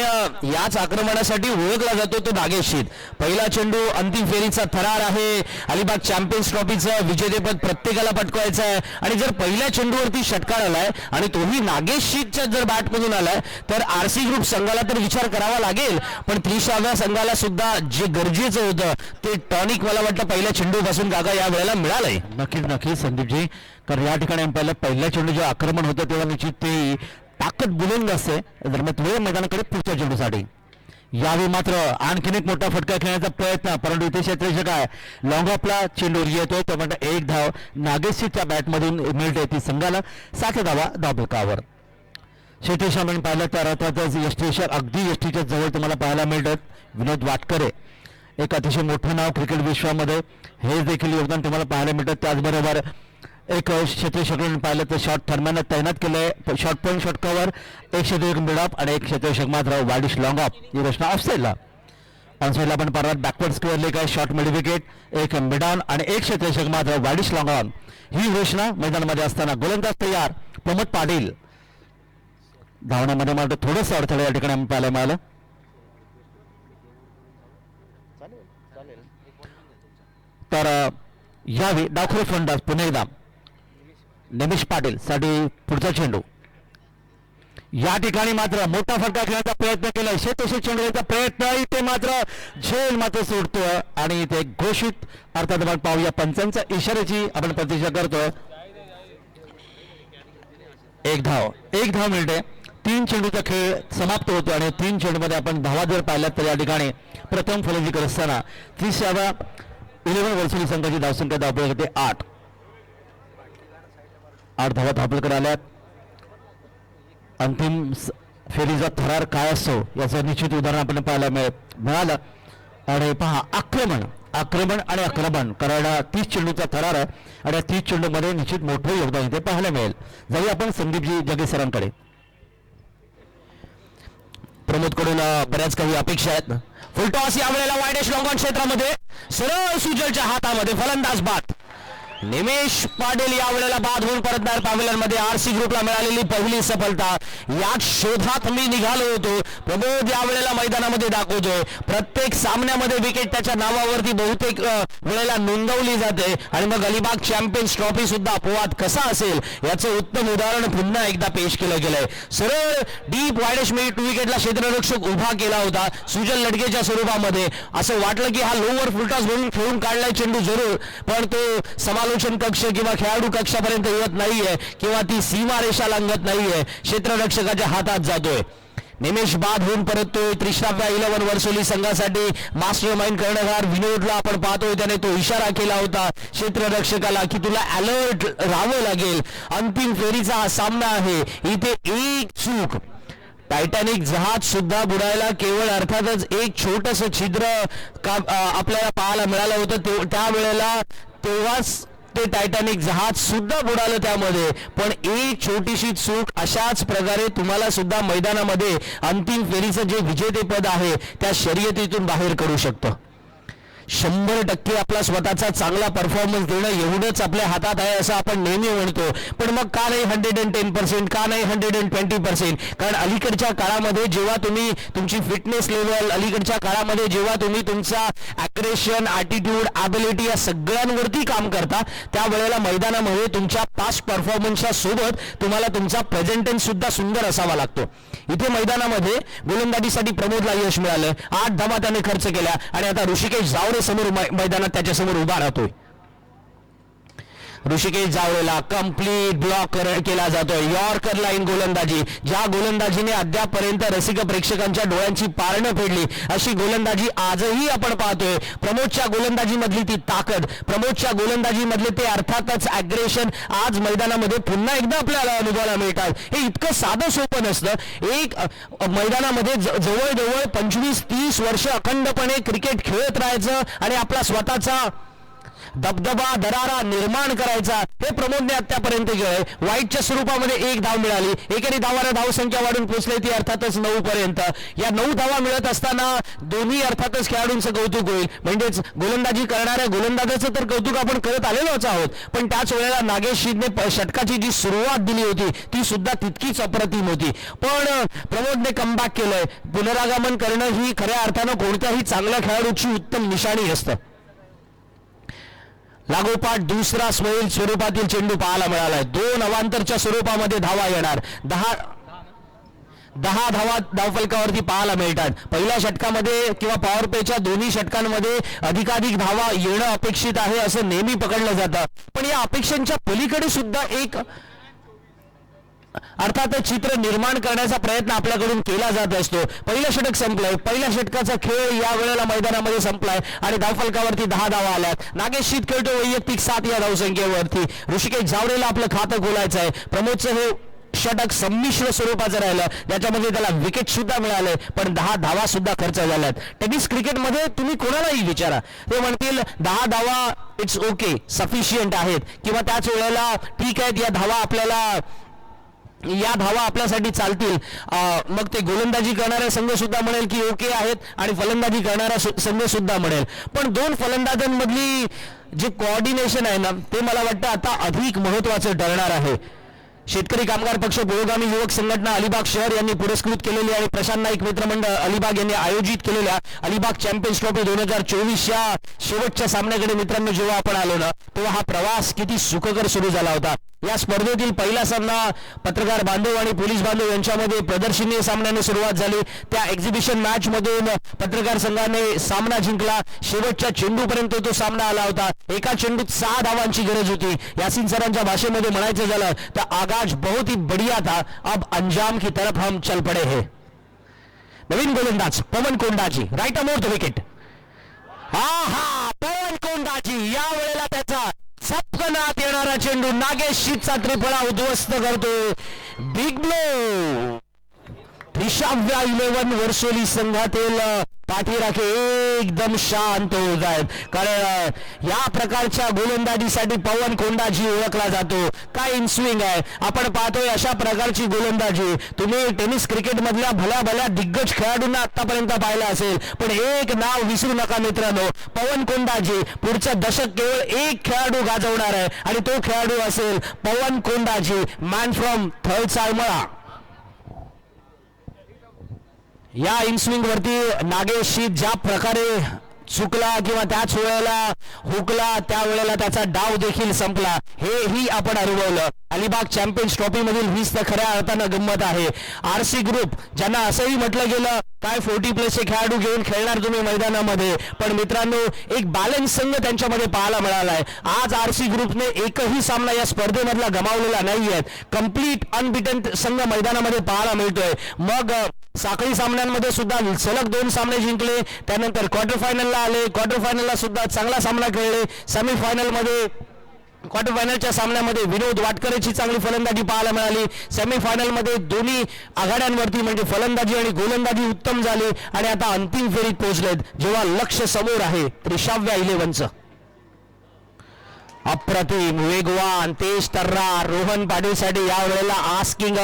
D: याच आक्रमणासाठी ओळखला जातो तो नागेश शेठ. पहिला चेंडू अंतिम फेरीचा थरार आहे. अलिबाग चॅम्पियन्स ट्रॉफीचं विजेतेपद प्रत्येकाला पटकवायचं आहे आणि जर पहिल्या चेंडूवरती षटकार आलाय आणि तोही नागेश शेठच्या जर बॅटमधून आलाय तर आरसी ग्रुप संघाला तर विचार करावा लागेल पण 30व्या संघाला सुद्धा जे गरजेचं होतं ते टॉनिक मला वाटतं पहिल्या चेंडूपासून गागा या वेळेला मिळालंय.
A: नक्कीच संदीपजी कारण या ठिकाणी पहिल्या चेंडू जे आक्रमण होतं तेव्हा निश्चित ते ताकद बुलंद असते. दरम्यान वेळ मैदानाकडे पुढच्या चेंडूसाठी. यावेळी मात्र आणखीन एक मोठा फटका खेळण्याचा प्रयत्न परंतु इथे क्षेत्ररक्षक आहे लॉंग ऑफला चेंडू येतोय तो म्हणजे एक धाव नागेशच्या बॅटमधून मिळते ती संघाला 7 धावा धावफलकावर. क्षेत्रेश आपण पाहिलं तर अर्थातच यष्टीच्या अगदी यष्टीच्या जवळ तुम्हाला पाहायला मिळतात विनोद वाटकरे, एक अतिशय मोठं नाव क्रिकेट विश्वामध्ये, हे देखील योगदान तुम्हाला पाहायला मिळतं. त्याचबरोबर एक क्षेत्ररक्षक पाहिलं तर शॉर्ट थर्मॅनला तैनात केलं आहे, शॉर्ट पॉईंट शॉर्ट कव्हर, एक क्षेत्ररक्षक मिडअप आणि एक क्षेत्ररक्षक मात्र वाईडिश लॉंग ऑफ. ही घोषणा ऑफसाईडला. ऑनसाईडला आपण पाहणार बॅकवर्ड स्क्वेअर लेग आहे, शॉर्ट मिड विकेट, एक मिड ऑन आणि एक क्षेत्ररक्षक मात्र वाईडिश लॉंग ऑन. ही घोषणा मैदानामध्ये असताना गोलंदाज तयार प्रमोद पाटील. धावण्यामध्ये मात्र थोडंसं अडथळे या ठिकाणी आम्ही पाहायला मिळालं. तर यावेळी डावखुरे फलंदाज पुन्हा एकदा निमेश पाटील साठी पुढचा चेंडू. या ठिकाणी मात्र मोठा फटका खेळण्याचा प्रयत्न केला, शेतशी चेंडू घेण्याचा प्रयत्न, इथे मात्र झेल मात्र सोडतोय आणि इथे घोषित अर्थात आपण पाहूया पंचांच्या इशाऱ्याची आपण प्रतीक्षा करतोय. एक धाव मिळते. 3 चेंडूचा खेळ समाप्त होतो आणि 3 चेंडूमध्ये आपण धावा जर पाहिल्यात तर या ठिकाणी प्रथम फलंदाजी करत असताना 30व्या 11 वर्षाची संघाची धावसंख्या धावपळ होते 8 धावा धावपळकर आल्यात. अंतिम फेरीचा थरार काय असतो याचं निश्चित उदाहरण आपण पाहायला मिळालं. आणि पहा आक्रमण आणि आक्रमण करायला 30 चेंडूचा थरार आहे आणि 30 चेंडूमध्ये निश्चित मोठं योगदान इथे पाहायला मिळेल. जाऊया आपण संदीपजी जगे सरांकडे. प्रमोद कडून बऱ्याच काही अपेक्षा आहेत. फुलटॉस यावेळेला वाईडिश लॉंग ऑन क्षेत्रामध्ये सरळ सुजलच्या हातामध्ये फलंदाज बाद. निमेश पाटील यावेळेला बाद होऊन परतणार पॅव्हलियन मध्ये. आरसी ग्रुपला मिळालेली पहिली सफलता. या शोधात मी निघालो होतो. प्रमोद यावेळेला मैदानामध्ये दाखवतोय. प्रत्येक सामन्यामध्ये विकेट त्याच्या नावावरती बहुतेक वेळेला नोंदवली जाते आणि मग अलिबाग चॅम्पियन्स ट्रॉफी सुद्धा अपवाद कसा असेल याचं उत्तम उदाहरण पुन्हा एकदा पेश केलं गेलंय. सरळ डीप वाईडिश मिड विकेटला क्षेत्ररक्षक उभा केला होता सुजल लडकेच्या स्वरूपामध्ये. असं वाटलं की हा लोअर फुलटॉस म्हणून खेळून काढलाय चेंडू जरूर, पण तो समालोचन कक्ष किंवा खेळाडू कक्षापर्यंत येत नाहीये किंवा ती सीमा रेषा लांघत नाहीये, क्षेत्ररक्षकाच्या हातात जातोय. निमेश बाद होऊन परततोय. 30व्या 11 वर्षोली संघासाठी मास्टर माइंड कर्णधार विनोदला आपण पाहतोय, त्याने तो इशारा केला होता क्षेत्ररक्षकाला की तुला अलर्ट राहावं लागेल. अंतिम फेरीचा हा सामना आहे. इथे एक चूक, टायटॅनिक जहाज सुद्धा बुडायला केवळ अर्थातच एक छोटस छिद्र आपल्याला पाहायला मिळालं होतं. त्यावेळेला तेव्हाच ते टायटॅनिक जहाज सुद्धा बुडालं त्यामध्ये. पण एक छोटीशी चूक अशाच प्रकारे तुम्हाला सुद्धा मैदानामध्ये अंतिम फेरीचं जे विजेतेपद आहे त्या शर्यतीतून बाहेर करू शकतं. 100% आपला स्वतःचा चांगला परफॉर्मन्स देणं एवढंच आपल्या हातात आहे असं आपण नेहमी म्हणतो. पण मग का नाही 110%, का नाही 120%? कारण अलीकडच्या काळामध्ये जेव्हा तुम्ही तुमची फिटनेस लेवल, अलीकडच्या काळामध्ये जेव्हा तुम्ही तुमचा ॲग्रेशन, ॲटिट्यूड, ॲबिलिटी या सगळ्यांवरती काम करता त्यावेळेला मैदानामध्ये तुमच्या पास्ट परफॉर्मन्सच्या सोबत तुम्हाला तुमचा प्रेझेंट टेन्स सुद्धा सुंदर असावा लागतो. इथे मैदानामध्ये गोलंदाजीसाठी प्रमोदला यश मिळालं. 8 धावा त्याने खर्च केल्या आणि आता ऋषिकेश जावरे समोर मैदानात त्याच्यासमोर उभा राहतोय. ऋषिकेश जावरेला कंप्लीट ब्लॉक केला जातोय. यॉर्कर लाईन गोलंदाजी, ज्या गोलंदाजीने अद्यापपर्यंत रसिक प्रेक्षकांच्या डोळ्यांची पारणं फेडली अशी गोलंदाजी आजही आपण पाहतोय. प्रमोदच्या गोलंदाजीमधली ती ताकद, प्रमोदच्या गोलंदाजीमधले ते अर्थातच ॲग्रेशन आज मैदानामध्ये पुन्हा एकदा आपल्याला अनुभवायला मिळतात. हे इतकं साधं सोपं नसतं. एक मैदानामध्ये जवळजवळ 25-30 वर्ष अखंडपणे क्रिकेट खेळत राहायचं आणि आपला स्वतःचा दबदबा दरारा निर्माण करायचा, हे प्रमोदने आतापर्यंत केलंय. वाईटच्या स्वरूपामध्ये 1 धाव मिळाली. एकेरी धावाने धावसंख्या वाढून पोहोचली ती अर्थातच 9 पर्यंत. या 9 धावा मिळत असताना दोन्ही अर्थातच खेळाडूंचं कौतुक होईल. म्हणजेच गोलंदाजी करणाऱ्या गोलंदाजाचं तर कौतुक आपण करत आलेलोच आहोत, पण त्याच वेळेला नागेश शिंदे षटकाची जी सुरुवात दिली होती ती सुद्धा तितकीच अप्रतिम होती. पण प्रमोदने कमबॅक केलंय. पुनरागमन करणं ही खऱ्या अर्थानं कोणत्याही चांगल्या खेळाडूची उत्तम निशाणी असतं. लागोपाठ दुसरा स्मैल स्वरूपातील चेंडू पाहायला मिळालाय. 2 अवांतरच्या स्वरूपामध्ये धावा येणार. 10 धावा धावफलकावरती पाहायला मिळतात. पहिल्या षटकामध्ये किंवा पॉवर प्लेच्या दोन्ही षटकांमध्ये अधिकाधिक धावा येणं अपेक्षित आहे असं नेहमी पकडलं जातं. पण या अपेक्षांच्या पलीकडे सुद्धा एक अर्थात चित्र निर्माण करण्याचा प्रयत्न आपल्याकडून केला जात असतो. पहिलं षटक संपलंय. पहिल्या षटकाचा खेळ या वेळेला मैदानामध्ये संपलाय आणि धावफलकावरती 10 धावा आल्यात. नागेश शीत खेळतो वैयक्तिक 7 या धावसंख्येवरती. ऋषिकेश जावरेला आपलं खातं खोलायचं आहे. प्रमोदचं हे
D: षटक संमिश्र स्वरूपाचं राहिलं, ज्याच्यामध्ये त्याला विकेट सुद्धा मिळाले, पण 10 धावा सुद्धा खर्च झाल्यात. टेनिस क्रिकेटमध्ये तुम्ही कोणालाही विचारा, ते म्हणतील 10 धावा इट्स ओके, सफिशियंट आहेत, किंवा त्याच वेळेला ठीक आहेत, या धावा आपल्यासाठी चालतील. मग ते गोलंदाजी करणारे संघ सुद्धा म्हणेल की ओके आहेत, आणि फलंदाजी करणारा संघ सुद्धा म्हणेल. पण दोन फलंदाजांमधली जे कोऑर्डिनेशन आहे ना, ते मला वाटतं आता अधिक महत्त्वाचं ठरणार आहे. शेतकरी कामगार पक्ष पुरोगामी युवक संघटना अलिबाग शहर यांनी पुरस्कृत केलेली आणि प्रशांत नाईक मित्रमंडळ अलिबाग यांनी आयोजित केलेल्या अलिबाग चॅम्पियन्स ट्रॉफी 2024 या शेवटच्या सामन्याकडे मित्रांनो जेव्हा आपण आलो ना, तेव्हा हा प्रवास किती सुखकर सुरू झाला होता. या स्पर्धेतील पहिला सामना पत्रकार बांधव आणि पोलीस बांधव यांच्यामध्ये प्रदर्शनीय सामन्याने सुरुवात झाली. त्या एक्झिबिशन मॅच मधून पत्रकार संघाने सामना जिंकला. शेवटच्या चेंडूपर्यंत तो सामना आला होता. एका चेंडूत 6 धावांची गरज होती. यासिन सरांच्या भाषेमध्ये म्हणायचं झालं तर आगाज बहुत ही बढ़िया था, अब अंजाम की तरफ हम चल पड़े हैं. नवीन गोलंदाज Pawan Kondaji, right arm over the wicket. हा पवन कोंडाजी या वेळेला त्याचा सपकनात येणारा चेंडू नागेश शीतचा त्रिफळा उद्ध्वस्त करतोय. Big blow. 30व्या 11 वर्सोली संघातील पाठीराखे एकदम शांत होत आहेत, कारण या प्रकारच्या गोलंदाजीसाठी पवन कोंडाजी ओळखला जातो. काय इन स्विंग आहे, आपण पाहतोय अशा प्रकारची गोलंदाजी तुम्ही टेनिस क्रिकेट मधल्या भल्या भल्या दिग्गज खेळाडूंना आतापर्यंत पाहिलं असेल, पण एक नाव विसरू नका मित्रांनो, पवन कोंडाजी. पुढचं दशक केवळ एक खेळाडू गाजवणार आहे, आणि तो खेळाडू असेल पवन कोंडाजी, मॅन फ्रॉम थळचाळमळा. या इनस्विंग वरती नागेशशी ज्या प्रकारे चुकला किंवा त्याच वेळेला हुकला, त्यावेळेला त्याचा डाव देखील संपला, हेही आपण अनुभवलं. अलिबाग चॅम्पियन्स ट्रॉफी मधील 20 तर खऱ्या अर्थानं गंमत आहे. आरसी ग्रुप ज्यांना असंही म्हटलं गेलं काय 40+ खेळाडू घेऊन खेळणार तुम्ही मैदानामध्ये, पण मित्रांनो एक बॅलन्स संघ त्यांच्यामध्ये पाहायला मिळालाय. आज आरसी ग्रुपने एकही सामना या स्पर्धेमधला गमावलेला नाहीये. कंप्लीट अनबिटन संघ मैदानामध्ये पाहायला मिळतोय. मग साखळी सामन्यांमध्ये सुद्धा सलग 2 सामने जिंकले, त्यानंतर क्वार्टर फायनलला आले, क्वार्टर फायनलला सुद्धा चांगला सामना खेळले. सेमीफायनलमध्ये क्वार्टर फायनलच्या सामन्यामध्ये विनोद वाटकरेची चांगली फलंदाजी पाहायला मिळाली. सेमीफायनलमध्ये दोन्ही आघाड्यांवरती म्हणजे फलंदाजी आणि गोलंदाजी उत्तम झाली, आणि आता अंतिम फेरीत पोहोचलेत, जेव्हा लक्ष समोर आहे 30व्या 11चं. अप्रतिम वेगवान तेज तर्रार रोहन पाटीलसाठी यावेळेला आस्किंग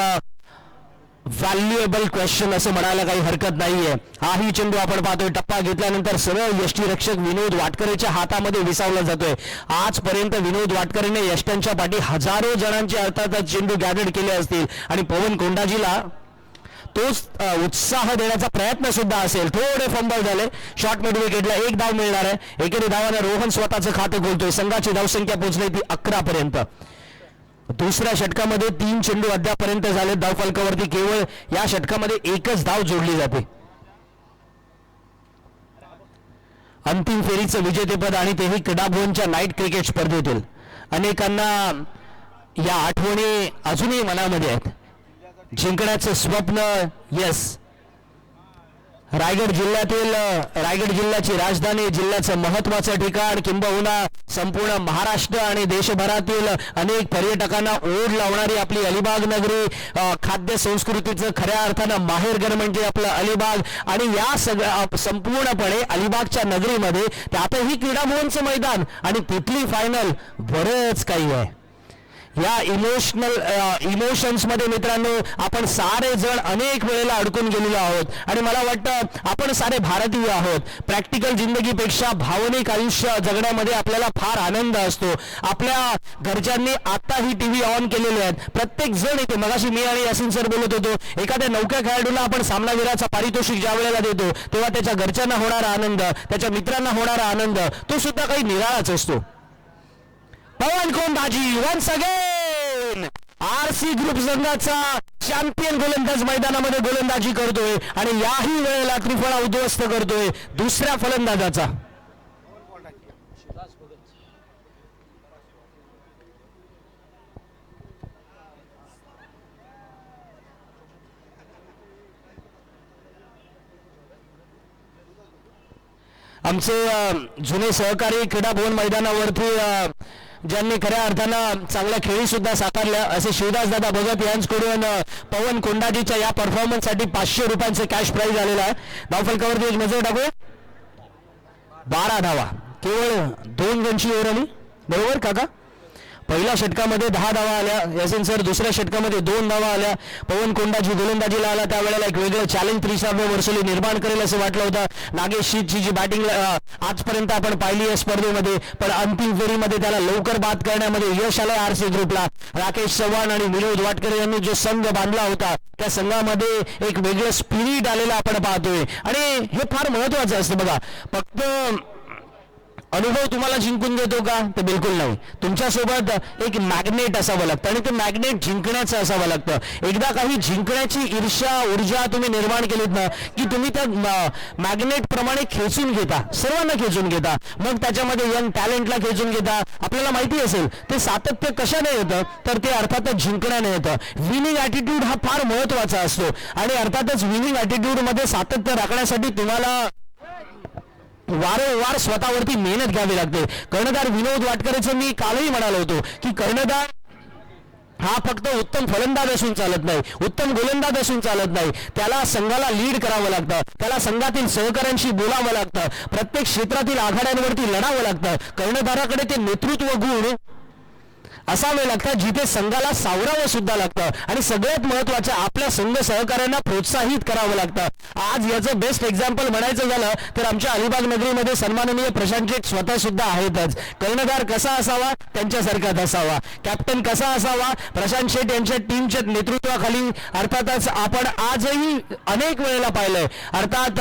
D: व्हॅल्युएबल क्वेश्चन असं म्हणायला काही हरकत नाहीये. हाही चेंडू आपण पाहतोय टप्पा घेतल्यानंतर सरळ यष्टीरक्षक विनोद वाटकरेच्या हातामध्ये विसावला जातोय. आजपर्यंत विनोद वाटकरेने यष्टांच्या पाठी हजारो जणांचे अर्थातच चेंडू गॅदर केले असतील, आणि पवन कोंडाजीला तोच उत्साह देण्याचा प्रयत्न सुद्धा असेल. थोडे फंबल झाले, शॉर्ट मिड विकेटला 1 धाव मिळणार आहे. एकेरी धावाने रोहन स्वतःचं खातं खोलतोय. संघाची धावसंख्या पोहोचली ती 11 पर्यंत. दुसऱ्या षटकामध्ये 3 चेंडू अद्यापर्यंत झाले धावफलकावरती. केवळ या षटकामध्ये 1च धाव जोडली जाते. अंतिम फेरीचं विजेतेपद, आणि तेही क्रीडाभवनच्या नाईट क्रिकेट स्पर्धेतील. अनेकांना या आठवणी अजूनही मनामध्ये आहेत. जिंकण्याचं स्वप्न, यस, रायगड जिल्ह्याची राजधानी, जिल्ह्याचं महत्वाचं ठिकाण, किंबहुना संपूर्ण महाराष्ट्र आणि देशभरातील अनेक पर्यटकांना ओढ लावणारी आपली अलिबाग नगरी, खाद्य संस्कृतीचं खऱ्या अर्थानं माहेरघर म्हणजे आपलं अलिबाग. आणि या सगळ्या संपूर्णपणे अलिबागच्या नगरीमध्ये त्यातही क्रीडाभवनचं मैदान आणि तिथली फायनल, बरंच काही आहे. या इमोशन्स मध्ये मित्रांनो आपण सारे जण अनेक वेळेला अडकून गेलेलो आहोत, आणि मला वाटतं आपण सारे भारतीय आहोत. प्रॅक्टिकल जिंदगीपेक्षा भावनिक आयुष्य जगण्यामध्ये आपल्याला फार आनंद असतो. आपल्या घरच्यांनी आताही टीव्ही ऑन केलेले आहेत, प्रत्येक जण इथे. मगाशी मी आणि यासिन सर बोलत होतो, एखाद्या नौक्या खेळाडूला आपण सामनावीराचा पारितोषिक ज्या वेळेला देतो तेव्हा त्याच्या घरच्यांना होणारा आनंद, त्याच्या मित्रांना होणारा आनंद, तो सुद्धा काही निराळाच असतो. Pawan Kondaji once again RC group संघाचा चॅम्पियन गोलंदाज मैदानामध्ये गोलंदाजी करतोय, आणि याही वेळेला त्रिफळा उद्ध्वस्त करतोय दुसऱ्या फलंदाजाचा. आमचे जुने सहकारी क्रीडाभवन मैदानावरती ज्यांनी खऱ्या अर्थानं चांगल्या खेळी सुद्धा साकारल्या असे शिवदास दादा भगत यांच्याकडून पवन कोंडाजीच्या या परफॉर्मन्ससाठी 500 रुपयांचे कॅश प्राइज आलेला आहे. धावफलकावरती एक नजर टाकू. 12 धावा, केवळ 2 रनची ओव्हर आली, बरोबर काका? पहिल्या षटकामध्ये 10 धावा आल्या यासिन सर, दुसऱ्या षटकामध्ये 2 धावा आल्या. पवन कोंडाजी गोलंदाजीला आला त्यावेळेला एक वेगळं चॅलेंज 300 वर्सोली निर्माण करेल असं वाटलं होतं. नागेश शीतची जी बॅटिंग आजपर्यंत आपण पाहिली आहे स्पर्धेमध्ये, पण अंतिम फेरीमध्ये त्याला लवकर बाद करण्यामध्ये यश आलं आरसी ग्रुपला. राकेश चव्हाण आणि विनोद वाटकर यांनी जो संघ बांधला होता त्या संघामध्ये एक वेगळं स्पिरिट आलेलं आपण पाहतोय आणि हे फार महत्वाचं असतं बघा. फक्त अनुभव तुम्हाला जिंकून देतो का? तर बिलकुल नाही. तुमच्यासोबत एक मॅग्नेट असावं लागतं आणि ते मॅग्नेट जिंकण्याचं असावं लागतं. एकदा काही जिंकण्याची ईर्ष्या ऊर्जा तुम्ही निर्माण केलीत ना की तुम्ही त्या मॅग्नेट प्रमाणे खेचून घेता, सर्वांना खेचून घेता. मग त्याच्यामध्ये यंग टॅलेंटला खेचून घेता. आपल्याला माहिती असेल ते सातत्य कशाने येतं, तर ते अर्थातच जिंकण्याने येतं. विनिंग ॲटिट्यूड हा फार महत्वाचा असतो आणि अर्थातच विनिंग ॲटिट्यूड मध्ये सातत्य राखण्यासाठी तुम्हाला वारंवार स्वतःवरती मेहनत घ्यावी लागते. कर्णधार विनोद वाटकरचं मी कालही म्हणालो होतो की कर्णधार हा फक्त उत्तम फलंदाज असून चालत नाही, उत्तम गोलंदाज असून चालत नाही. त्याला संघाला लीड करावं लागतं, त्याला संघातील सहकाऱ्यांशी बोलावं लागतं, प्रत्येक क्षेत्रातील आघाड्यांवरती लढावं लागतं. कर्णधाराकडे ते नेतृत्व गुण असावे लागतात जिथे संघाला सावरावं सुद्धा लागतं आणि सगळ्यात महत्वाचं आपल्या संघ सहकाऱ्यांना प्रोत्साहित करावं लागतं. आज याचं बेस्ट एक्झाम्पल म्हणायचं झालं तर आमच्या अलिबाग नगरीमध्ये सन्माननीय प्रशांत शेठ स्वतः सुद्धा आहेतच. कर्णधार कसा असावा? त्यांच्यासारखाच असावा. कॅप्टन कसा असावा? प्रशांत शेठ यांच्या टीमच्या नेतृत्वाखाली अर्थातच आपण आजही अनेक वेळेला पाहिलंय. अर्थात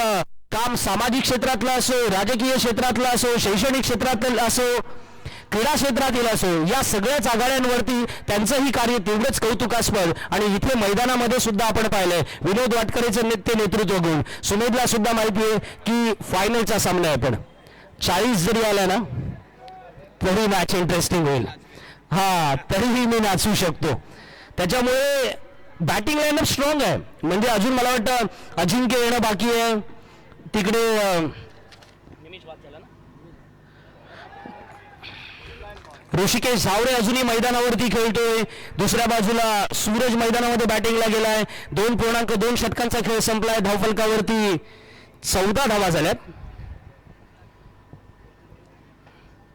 D: काम सामाजिक क्षेत्रातलं असो, राजकीय क्षेत्रातलं असो, शैक्षणिक क्षेत्रातलं असो, क्रीडा क्षेत्रातील असो, या सगळ्याच आघाड्यांवरती त्यांचंही कार्य तेवढंच कौतुकास्पद. आणि इथे मैदानामध्ये सुद्धा आपण पाहिलंय विनोद वाटकरेचं ते नेतृत्व गुण. सुमेधला सुद्धा माहिती आहे की फायनलचा सामना आहे, पण 40 जरी आला ना तरी मॅच इंटरेस्टिंग होईल. हा, तरीही मी नाचू शकतो. त्याच्यामुळे बॅटिंग लाईनअप स्ट्रॉंग आहे. म्हणजे अजून मला वाटतं अजिंक्य येणं बाकी आहे तिकडे. ऋषिकेश झावरे अजूनही मैदानावरती खेळतोय. दुसऱ्या बाजूला सूरज मैदानामध्ये बॅटिंगला गेलाय. 2.2 षटकांचा खेळ संपलाय. धावफलकावरती 14 धावा झाल्यात.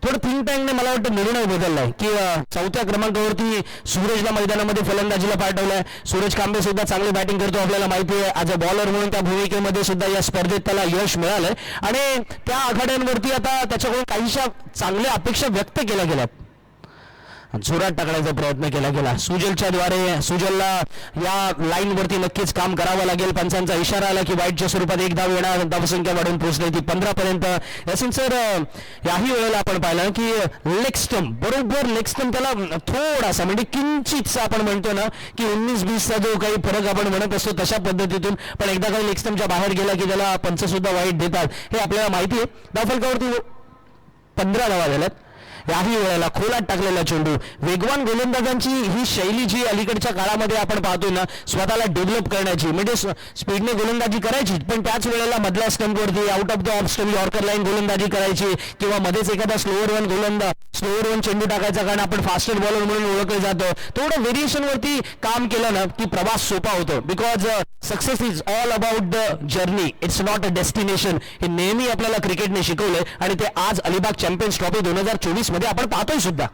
D: थोडं थिंक टँकने मला वाटतं निर्णय बदललाय की 4थ्या क्रमांकावरती सूरजला मैदानामध्ये फलंदाजीला पाठवलाय. सूरज कांबे सुद्धा चांगली बॅटिंग करतो, आपल्याला माहिती आहे. आज अ बॉलर म्हणून त्या भूमिकेमध्ये सुद्धा या स्पर्धेत त्याला यश मिळालंय आणि त्या आघाड्यांवरती आता त्याच्याकडून काहीशा चांगल्या अपेक्षा व्यक्त केल्या गेल्यात. जोरात टाकण्याचा प्रयत्न केला गेला सुजलच्या द्वारे. सुजलला या लाईनवरती नक्कीच काम करावं लागेल. पंचांचा इशारा आला की वाईटच्या स्वरूपात 1 धाव येणार. धावसंख्या वाढून पोहोचली ती 15 पर्यंत. यासिन सर, याही वेळेला आपण पाहिलं की लेग स्टंप, बरोबर लेग स्टंप त्याला थोडासा म्हणजे किंचितसा आपण म्हणतो ना की 19-20चा जो काही फरक आपण म्हणत असतो तशा पद्धतीतून, पण एकदा काही लेग स्टंपच्या बाहेर गेला की त्याला पंच सुद्धा वाईट देतात, हे आपल्याला माहिती आहे. धावफलकावरती 15 धावा झाल्यात. याही वेळेला खोलात टाकलेला चेंडू. वेगवान गोलंदाजांची ही शैली जी अलीकडच्या काळामध्ये आपण पाहतो ना, स्वतःला डेव्हलप करण्याची, म्हणजे स्पीडने गोलंदाजी करायची पण त्याच वेळेला मधल्या स्टंपवरती out of the off stump yorker line गोलंदाजी करायची किंवा मध्येच एखादा स्लोअर वन चेंडू टाकायचा, कारण आपण फास्टर बॉलर म्हणून ओळखले जातो. थोडं व्हेरिएशन वरती काम केलं ना की प्रवास सोपा होतो. Because success is all about the journey, it's not a destination. हे नेहमी आपल्याला क्रिकेटने शिकवलंय आणि ते आज अलिबाग चॅम्पियन्स ट्रॉफी 2024 मध्ये आपण पाहतोय सुद्धा.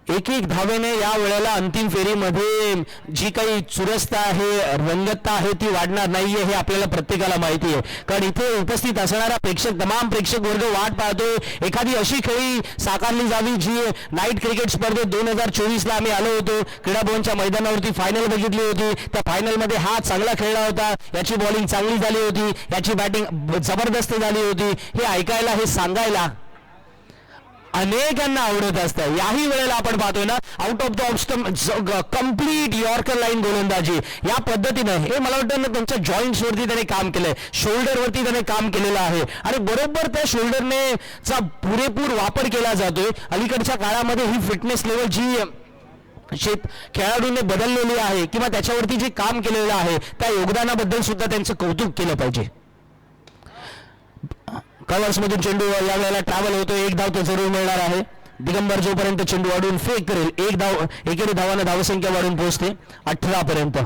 D: एक धावेने या वेळेला अंतिम फेरीमध्ये जी काही चुरसता आहे, रंगतता आहे ती वाढणार नाहीये हे आपल्याला प्रत्येकाला माहिती आहे. कारण इथे उपस्थित असणारा तमाम प्रेक्षक वर्ग वाट पाहतोय एखादी अशी खेळी साकारली जावी जी नाईट क्रिकेट स्पर्धेत 2024ला आम्ही आलो होतो. क्रीडा भवनच्या मैदानावरती फायनल बघितली होती. त्या फायनलमध्ये हा चांगला खेळला होता, याची बॉलिंग चांगली झाली होती, याची बॅटिंग जबरदस्त झाली होती. हे ऐकायला, हे सांगायला अनेकांना आवडत असतं. याही वेळेला आपण पाहतोय ना out of the off stump complete yorker line गोलंदाजी या पद्धतीनं. हे मला वाटतं ना त्यांच्या जॉईंट्स वरती त्याने काम केलंय, शोल्डरवरती त्याने काम केलेलं आहे आणि बरोबर त्या शोल्डरने चा पुरेपूर वापर केला जातोय. अलीकडच्या काळामध्ये ही फिटनेस लेवल जी खेळाडूने बदललेली आहे किंवा त्याच्यावरती जे काम केलेलं आहे त्या योगदानाबद्दल सुद्धा त्यांचं कौतुक केलं पाहिजे. कव्हर्समधून चेंडू या वेळेला ट्रॅव्हल होतो, एक धाव तो जरूर मिळणार आहे. दिगंबर जोपर्यंत चेंडू वाढून फेक करेल एक धाव, एकेरी धावानं धावसंख्या वाढून पोहोचते 18 पर्यंत.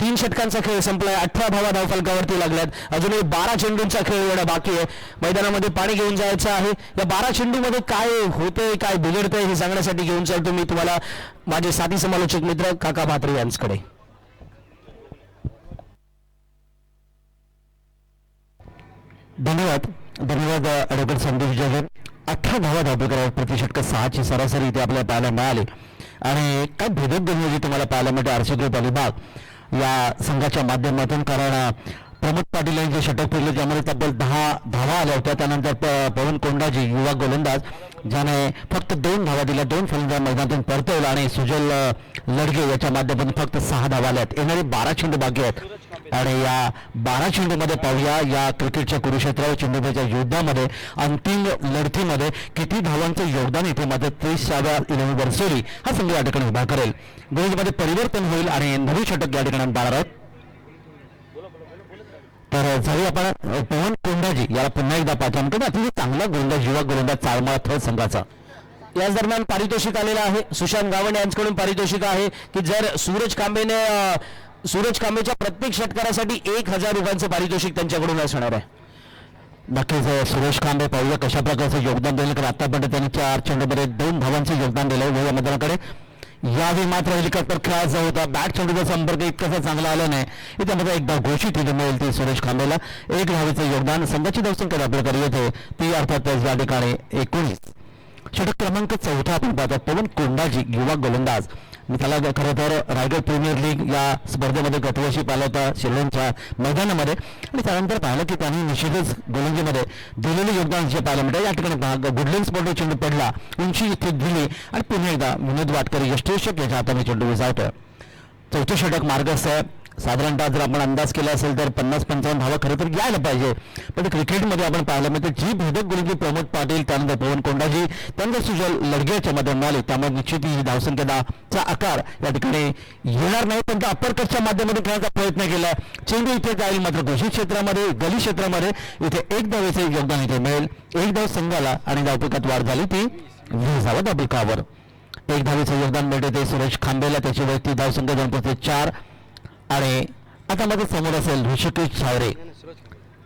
D: 3 षटकांचा खेळ संपलाय, 18 धावा धावफलकावरती लागल्यात. अजूनही 12 चेंडूंचा खेळ एवढा बाकी आहे. मैदानामध्ये पाणी घेऊन जायचं आहे. या 12 चेंडूमध्ये काय होतंय काय बिघडतंय हे सांगण्यासाठी घेऊन चालतो मी तुम्हाला माझे साथी समालोचक मित्र काका भात्रे यांच्याकडे. धन्यवाद ॲडव्होकेट संदीप जगन. 18 धावा धावफलकावर प्रति षटक 6ची सरासरी इथे आपल्याला पाहायला मिळाली आणि काय भेदक गणित तुम्हाला पाहायला मिळते आरसी ग्रुप अलिबाग या संघाच्या माध्यमातून. कारण प्रमोद पाटील यांनी जे षटक फिरले त्यामध्ये तब्बल 10 धावा आल्या होत्या. त्यानंतर पवन कोंडाजी युवा गोलंदाज ज्याने फक्त 2 धावा दिल्या, 2 फलंदाज मैदानातून परतवला आणि सुजल लडगे याच्या माध्यमातून फक्त 6 धावा आल्यात. येणारे 12 चेंडू बाकी आहेत आणि या 12 चेंडूमध्ये पाहूया या क्रिकेटच्या कुरुक्षेत्रावर चेंडूच्या युद्धामध्ये अंतिम लढतीमध्ये किती धावांचं योगदान इथे मात्र 30व्या इनिंग वर्सोली हा संघ या ठिकाणी उभा करेल. गोलंदाजीमध्ये परिवर्तन होईल आणि नवीन षटक या ठिकाणी पाहणार आहोत. तर जरी आपण पवन कोंडाजी याला पुन्हा एकदा पाहतो, अतिशय चांगला गोलंदाज युवा गोलंदाज चाळमाळ थळ संघाचा. याच दरम्यान पारितोषिक आलेलं आहे. सुशांत गावंडे यांच्याकडून पारितोषिक आहे की जर सूरज कांबेच्या प्रत्येक षटकारासाठी 1000 रुपयांचं पारितोषिक त्यांच्याकडून असणार आहे. नक्कीच सुरेश कांबे पाहूया कशा प्रकारचं योगदान दिलं, कारण आतापर्यंत त्यांनी 4 चेंडूमध्ये 2 धावांचं योगदान दिलं. या मैदानाकडे यावेळी मात्र हेलिकॉप्टर खेळायचा होता, बॅट चेंडूचा संपर्क इतकासा चांगला आला नाही. त्यामध्ये एकदा घोषित इथे मिळेल ती सुरेश खांबेला 1 धावेचं योगदान. संघाची धावसंख्या आपल्याकडे येते ती अर्थातच या ठिकाणी 19. षटक क्रमांक 4 आपण पाहतो पवन कोंडाजी युवा गोलंदाज. मी त्याला खरं तर रायगड प्रीमियर लीग या स्पर्धेमध्ये गतवर्षी पाहिला होता शिर्डीच्या मैदानामध्ये आणि त्यानंतर पाहिलं की त्यांनी निश्चितच गोलंदाजीमध्ये दिलेले योगदान जे पाहायला मिळतं. या ठिकाणी गुडलेन स्पॉटवर चेंडू पडला, उंची इथे दिली आणि पुन्हा एकदा विनोद वाटकरी यष्टेशक याच्या हाताने चेंडू विसावतोय. 4थं षटक मार्गस्थ आहे. साधारणतः जर आपण अंदाज केला असेल तर 50-55 धावा खरं तर यायला पाहिजे, पण क्रिकेटमध्ये आपण पाहायला मिळते जी भेदक गोलंदाजी प्रमोद पाटील त्यानंतर पवन कोंडाजी त्यानंतर सुजल लडगेच्या मध्ये मिळाले, त्यामुळे निश्चित ही धावसंख्येचा आकार या ठिकाणी येणार नाही. पण त्या अप्परकटच्या माध्यमातून खेळण्याचा प्रयत्न केला. चेंडू इथे जाईल मात्र घोषित क्षेत्रामध्ये गली क्षेत्रामध्ये इथे 1 धावेचे योगदान इथे मिळेल. 1 धाव संघाला आणि धावफलकात वाढ झाली ती 20 धावा धावफलकावर. 1 धावेचं योगदान मिळते ते सुरेश खांबेला, त्याची वैयक्तिक धावसंख्या 2/4 आणि आता मध्ये समोर असेल ऋषिकेश झावरे.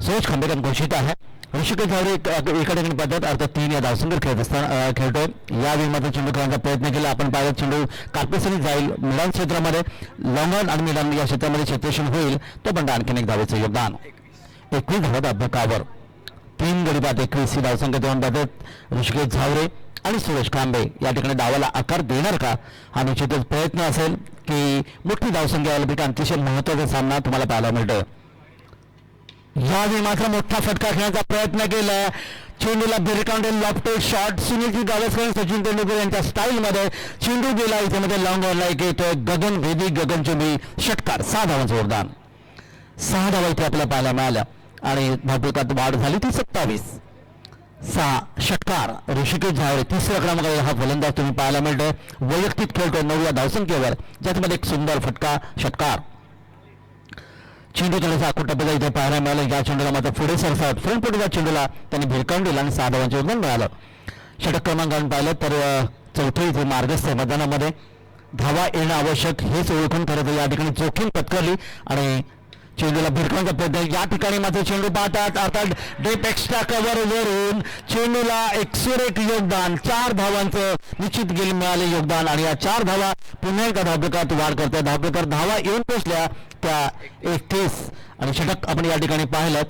D: सुरेश खांबेकर घोषित आहे. ऋषिकेश झावरे एका ठिकाणी पद्धत अर्थात 3 या धावसंख्येत खेळतोय. यावेळी मात्र चेंडू खेळण्याचा प्रयत्न केला. आपण पाहिलं चेंडू काटपेसरी जाईल मिलान क्षेत्रामध्ये, लॉंग ऑन आणि मिलान या क्षेत्रामध्ये क्षेत्रक्षण होईल तो पण आणखीन 1 धावेचं योगदान. 21 धावा धावफलकावर 3 गडी बाद 21 ही धावसंख्या देऊन पाहतात ऋषिकेश झावरे आणि सुरेश खांबे. या ठिकाणी डावाला आकार देणार का हा निश्चितच प्रयत्न असेल की मोठी धावसंख्या याला अतिशय महत्वाचा सामना तुम्हाला पाहायला मिळतोय. यावेळी मात्र मोठा फटका खेळण्याचा प्रयत्न केला. चेंडूला भिरकांडे लॉफ्टेड शॉट. सुनील गावस्कर सचिन तेंडुलकर यांच्या स्टाईलमध्ये चेंडू गेला. इथे मध्ये लॉंग ऑन लाईक येतोय गगनभेदी गगनचुंबी षटकार. 6 धावांचं योगदान. 6 धावा इथे आपल्याला पाहायला मिळाल्या आणि धावफलकात वाढ झाली ती 27. 6 षटकार. ऋषिकेश झावरे 3ऱ्या क्रमांकावर हा फलंदाज तुम्ही पाहायला मिळतोय. वैयक्तिक खेळतोय 9व्या धावसंख्येवर, ज्याच्यामध्ये एक सुंदर फटका षटकार. चेंडू थोडासा आकुटपदा इथे पाहायला मिळालं. या चेंडूला मात्र पुढे सरसावत फ्रंट फुटच्या चेंडूला त्यांनी भिरकावून दिला आणि 6 धावांचे योगदान मिळालं. षटक क्रमांकाने पाहिलं तर 4थं इथे मार्गस्थ मैदानामध्ये धावा येणं आवश्यक हेच ओळखून खरं तर या ठिकाणी जोखीम पत्करली आणि चेंडूला भिरकावण्याचा प्रयत्न. या ठिकाणी मात्र चेंडू पाहतात अर्थात डेप एक्स्ट्रा कव्हर वरून चेंडूला 101 योगदान. 4 धावांचं निश्चित गेल मिळाले योगदान आणि या 4 धावा पुन्हा एकदा धावफलकात वाढ करतात. धावफलकात धावा येऊन पोचल्या त्या 31 आणि षटक आपण या ठिकाणी पाहिलं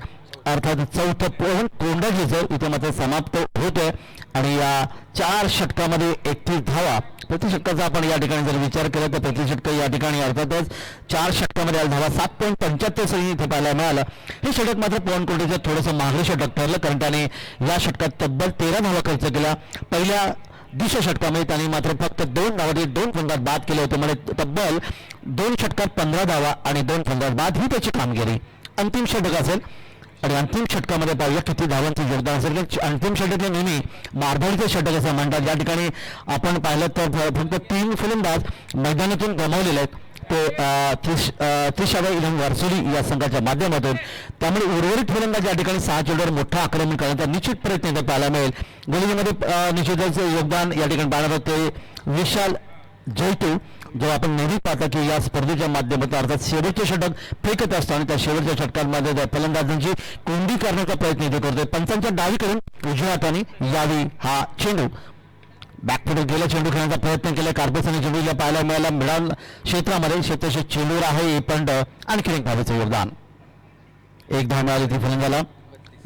D: अर्थात 4थं पवन कोंडाजीचं इथे मात्र समाप्त होतोय आणि या 4 षटकामध्ये 31 धावा. प्रति षटकाचा आपण या ठिकाणी जर विचार केला तर प्रति षटक या ठिकाणी अर्थातच 4 षटकामध्ये धावा 7.75 सही इथे पाहायला मिळालं. हे षटक मात्र पवन कोंडाजीचं थोडंसं महागडं षटक ठरलं कारण त्याने या षटकात तब्बल 13 धावा खर्च केला. पहिल्या दुसऱ्या षटकामध्ये त्यांनी मात्र फक्त 2 धावांनी 2 फलंदाज बाद केले होते. म्हणजे तब्बल 2 षटकात 15 धावा आणि 2 फलंदाज बाद ही त्याची कामगिरी. अंतिम षटक असेल आणि अंतिम षटकामध्ये पाहूया किती धावांचं योगदान असेल. अंतिम षटक हे नेहमी मारधाडीचे षटक असं म्हणतात. या ठिकाणी आपण पाहिलं तर फक्त 3 फलंदाज मैदानातून गमावलेले आहेत. ते 30व्या इलम वारसोली या संघाच्या माध्यमातून. त्यामुळे उर्वरित फलंदाज या ठिकाणी 6 चेंडूवर मोठा आक्रमण करण्याचा निश्चित प्रयत्न इथे पाहायला मिळेल. गोलंदाजीमध्ये निश्चितच योगदान या ठिकाणी पाहणार होते विशाल जैतू. जेव्हा आपण नेहमी पाहता की या स्पर्धेच्या माध्यमातून अर्थात शेवटचे षटक फेकत असतो आणि त्या शेवटच्या षटकांमध्ये फलंदाजांची कोंडी करण्याचा प्रयत्न इथे करतोय. पंचांच्या डावीकडून उजव्या हाताने यावी हा चेंडू बॅकफुटवर गेला चेंडू खेळण्याचा प्रयत्न केला. कार्पेसने चेंडूला पाहायला मिळाला क्षेत्रामध्ये क्षेत्राचे चेंडूर आहे पण आणखी एक धावेचं योगदान. एक धाव मिळाली ती फलंदाला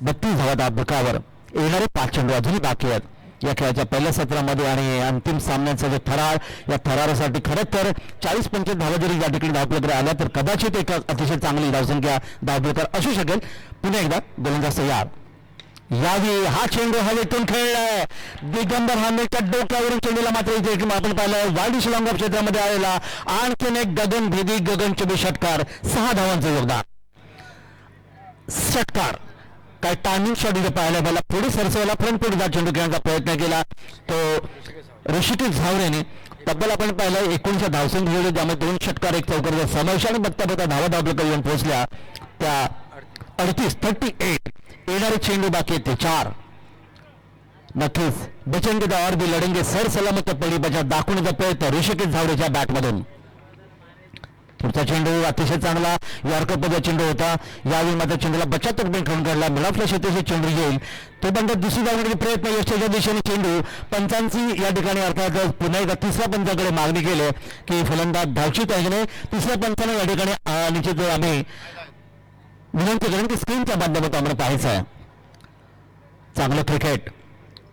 D: 32 धावा दाबकावर. येणारे 5 चेंडू अजूनही बाकी आहेत या खेळाच्या पहिल्या सत्रामध्ये आणि अंतिम सामन्याचा जो थरार या थरारासाठी खरंच तर 40-25 धावा जरी या ठिकाणी धावपलकर आल्या तर कदाचित एक अतिशय चांगली धावसंख्या धावपलकर असू शकेल. पुन्हा एकदा गोलंदाज तयार यावी हा चेंडू हवेतून खेळलाय. दिगंबर हांडेच्या डोक्यावरून चेंडूला मात्र इथे आपण पाहिलं वाईड शिलांग क्षेत्रामध्ये आलेला आणखीन एक गगनभेदी गगनचुंबी षटकार. 6 धावांचं योगदान. षटकार काय टायमिंग शॉट इथे पाहायला पुढे सरसवला फ्रंट फुट चेंडू खेळण्याचा प्रयत्न केला तो ऋषिकेश झावरेने. तब्बल आपण पाहिलं 19 धावसंख्या जोडले त्यामुळे 2 षटकार 1 चौकार समावेश आणि बघता धावा धावपलकर येऊन पोहोचल्या त्या 38. येणारे चेंडू बाकी आहेत ते 4. नक्कीच बचेंगे द और भी लढेंगे सर सलामत पडी बचा दाखवण्याचा प्रयत्न ऋषिकेश झावरेच्या बॅटमधून. पुढचा चेंडू अतिशय चांगला यॉर्कर चेंडू होता. यावेळी मात्र चेंडूला 75 पॉईंट खेळून काढला. मिळाफल्या क्षेत्राचे चेंडू येईल तो बंद दुसरी धावण्याचे प्रयत्न यशाच्या दिशेने चेंडू. पंचांची या ठिकाणी अर्थात पुन्हा एकदा तिसऱ्या पंचाकडे मागणी केली की फलंदाज धावचित आहे की नाही. तिसऱ्या पंचाने या ठिकाणी निश्चित आम्ही विनंती करेन की स्क्रीनच्या माध्यमातून आम्हाला पाहायचं आहे. चांगलं क्रिकेट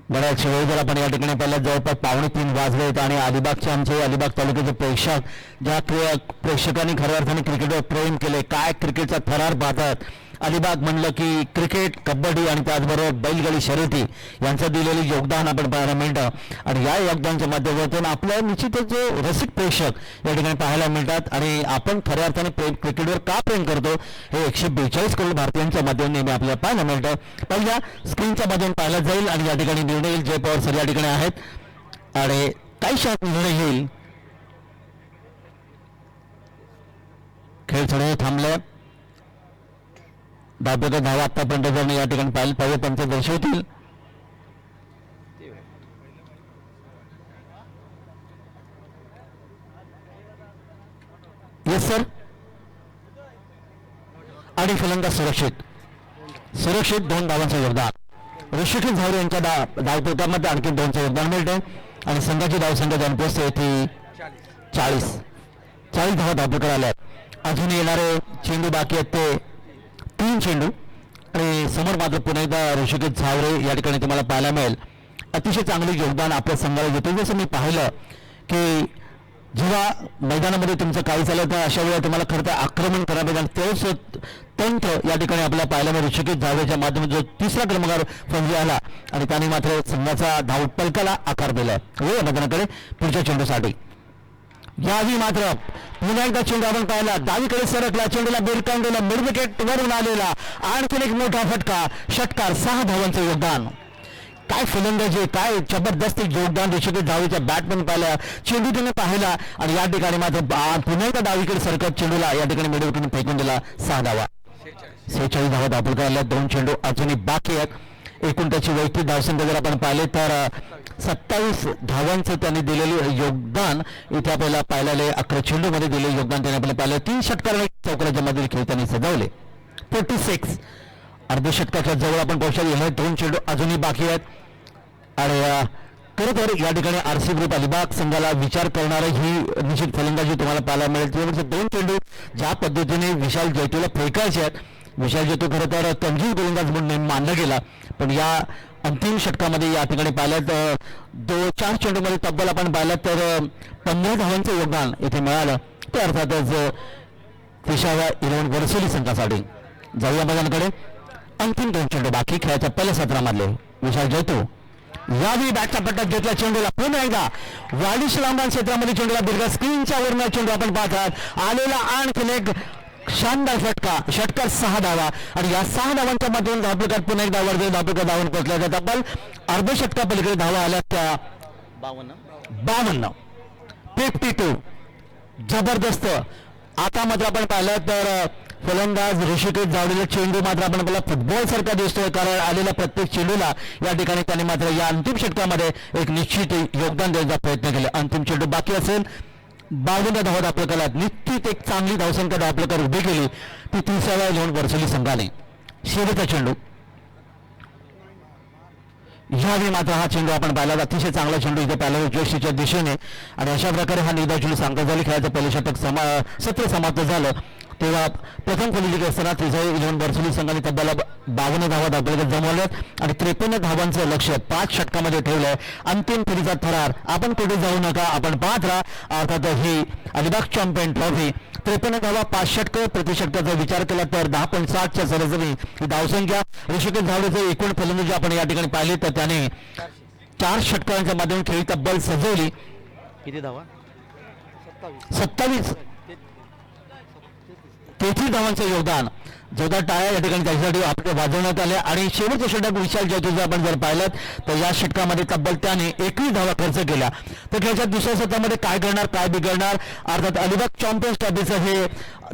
D: बऱ्याच वेळ जर आपण या ठिकाणी पाहिलं जवळपास 2:45 वाजलेत आणि अलिबागचे आमचे अलिबाग तालुक्याचे प्रेक्षक ज्या प्रेक्षकांनी खऱ्या अर्थाने क्रिकेटवर प्रेम केले काय क्रिकेटचा थरार पाहतात. अलिबाग म्हणलं की क्रिकेट कबड्डी आणि त्याचबरोबर बैलगाडी शर्यती यांचं दिलेलं योगदान आपण पाहायला मिळतं आणि या योगदानाच्या माध्यमातून आपल्या निश्चितच जो रसिक प्रेक्षक या ठिकाणी पाहायला मिळतात आणि आपण खऱ्या अर्थाने क्रिकेटवर का प्रेम करतो हे 142 करोड भारतीयांच्या माध्यमातून नेहमी आपल्याला पाहायला मिळतं. पहिल्या स्क्रीनच्या माध्यमातून पाहायला जाईल आणि या ठिकाणी निर्णय येईल. जय पवार सर या ठिकाणी आहेत आणि काही क्षणात निर्णय येईल. खेळ थोडे थांबले. धावपलकर धावा आतापर्यंत जर या ठिकाणी पाहिलं पाहिजे पंच दर्शवतील. Yes sir. आणि फलंदाज सुरक्षित 2 धावांचं योगदान. ऋषिकेश झावरे यांच्या धावपलकामध्ये आणखी 2चं योगदान मिळते आणि संघाची धावसंख्या जाऊन पोहोचते ती 40 धावा धावपलकर आल्या. अजून येणारे चेंडू बाकी आहेत ते 3 चेंडू आणि समोर मात्र पुन्हा एकदा ऋषिकेश झावरे या ठिकाणी तुम्हाला पाहायला मिळेल. अतिशय चांगले योगदान आपल्या संघाला देतो. जसं मी पाहिलं की जेव्हा मैदानामध्ये तुमचं काही झालं तर अशा वेळेला तुम्हाला खरं तर आक्रमण करावं लागेल. तेच तंत्र या ठिकाणी आपल्याला पाहायला मिळेल. ऋषिकेश झावरेच्या माध्यमातून जो 3रा क्रमांकावर फौजी आला आणि त्याने मात्र संघाचा धावपलकाला आकार दिला. वेळ मैदानाकडे पुढच्या चेंडूसाठी यावी मात्र पुन्हा एकदा चेंडू आपण पाहिला डावीकडे सरकला चेंडूला बेरकांडूला मिड विकेट वरून आलेला आणखीन एक मोठा फटका. षटकार 6 धावांचं योगदान. काय फलंदाजी काय जबरदस्त योगदान ऋषिकेश झावरेच्या बॅटमॅन पाहिला. चेंडू त्याने पाहिला आणि या ठिकाणी मात्र पुन्हा एकदा डावीकडे सरकत चेंडूला या ठिकाणी मिड विकेट फेकून दिला. 6 धावा. 46 धावा दाखल आल्या. 2 चेंडू अजूनही बाकी आहेत. एकूण त्याची वैयक्तिक धावसंख्या जर आपण पाहिले तर 27 धावांचं त्यांनी दिलेले योगदान इथे आपल्याला पाहिलेले 11 चेंडूमध्ये दिलेले योगदान त्यांनी आपल्याला पाहिलं. 3 षटकार चौकाराच्या मधील खेळ त्यांनी सजवले. 46 अर्धशतकाच्या जवळ आपण पोहोचलो. हे 2 चेंडू अजूनही बाकी आहेत आणि खरं तर या ठिकाणी RC ग्रुप अलिबाग संघाला विचार करणारी ही निश्चित फलंदाजी तुम्हाला पाहायला मिळेल. त्यामुळे 2 चेंडू ज्या पद्धतीने विशाल जैतूला फेकायचे आहेत. विशाल जैतू खरं तर कमजोर गोलंदाज म्हणून मानला गेला पण या अंतिम षटकामध्ये या ठिकाणी पाहिलं तर 4 चेंडूमध्ये तब्बल आपण पाहिलं तर 15 धावांचं योगदान इथे मिळालं. ते अर्थातच 30व्या इलेव्हन वर्सोली संघासाठी. जाऊया मैदानाकडे. अंतिम 2 चेंडू बाकी खेळाच्या पहिल्या सत्रामधले. विशाल जैतू यावी बॅटच्या पट्ट्यात घेतला चेंडूला पुन्हा एकदा वाडिश लांबण क्षेत्रामध्ये चेंडूला दीर्घ स्क्रीनच्या वरून चेंडू आपण पाहतात आलेला आणखीन एक शानदार षटकार 6 धावा आणि या 6 धावांच्या मधून धावपलकात पुन्हा एक धावावर धावपलकात धावून पोहोचल्या जातात. पण अर्धशतका पलीकडे धावा आल्या त्या 52 52.
A: जबरदस्त. आता मात्र आपण पाहिलं तर फलंदाज ऋषिकेश जावडेला चेंडू मात्र आपण आपल्याला फुटबॉल सारखा दिसतोय, कारण आलेल्या प्रत्येक चेंडूला या ठिकाणी त्याने मात्र या अंतिम षटकामध्ये एक निश्चित योगदान देण्याचा प्रयत्न केला. अंतिम चेंडू बाकी असेल, 52 धावा आपल्याकडे निश्चित एक चांगली धावसंख्या आपल्याकडे उभी केली ती 30व्या घेऊन वर्सोली संघाने. शेवटचा चेंडू ह्यावेळी मात्र हा चेंडू आपण पाहिला, अतिशय चांगला चेंडू इथे पाहिला जोशीच्या दिशेने, आणि अशा प्रकारे हा निर्धाव चेंडू सांगता झाली. खेळाचं पहिलं षटक सत्र समाप्त झालं तेव्हा प्रथम फलंदाजी असताना 30 वर्सोली संघाने तब्बल 52 धावा आपल्याकडे जमवल्यात आणि 53 धावांचं लक्ष 5 षटकामध्ये ठेवलंय. अंतिम फेरीचा थरार. आपण कुठे जाऊ नका, आपण पाहत राहा. अर्थात ही अलिबाग चॅम्पियन ट्रॉफी 53 धावा 5 षटकं, प्रति षटकाचा विचार केला तर 10.7च्या सरासरी धावसंख्या. ऋषिकेश जावडेचं एकूण फलंदाजी आपण या ठिकाणी पाहिली तर त्याने 4 षटकांच्या माध्यमातून खेळी तब्बल सजवली.
B: किती धावा?
A: 27 33 धावांचं योगदान. जोरदार टाळ्या या ठिकाणी त्याच्यासाठी आपल्या वाजवण्यात आल्या. आणि शेवटच्या षटक विशाल जयतूचं आपण जर पाहिलं तर या षटकामध्ये तब्बल त्याने 21 धावा खर्च केल्या. तर खेळाच्या दुसऱ्या सत्रामध्ये काय करणार, काय बिघडणार. अर्थात अलिबाग चॅम्पियन्स ट्रॉफीचं हे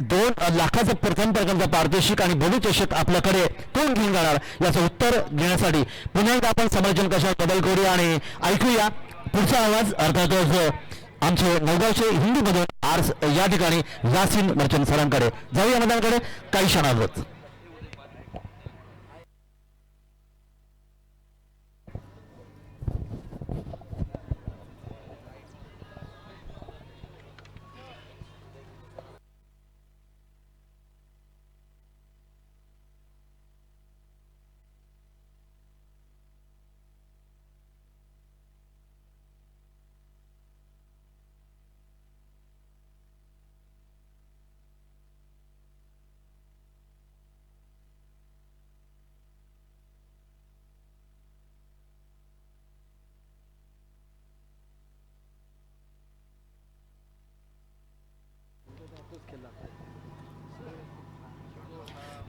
A: 2 लाखाचं प्रथम प्रकारचं पारितोषिक आणि बोलू चषक आपल्याकडे कोण घेऊन जाणार याचं उत्तर देण्यासाठी पुन्हा एकदा आपण समालोचन कशात बदल करूया आणि ऐकूया पुढचा आवाज. अर्थातच आमचे नवगावचे हिंदीमधून या ठिकाणी यासीन मर्चंट सरांकडे जाऊया मैदानाकडे काही क्षणात.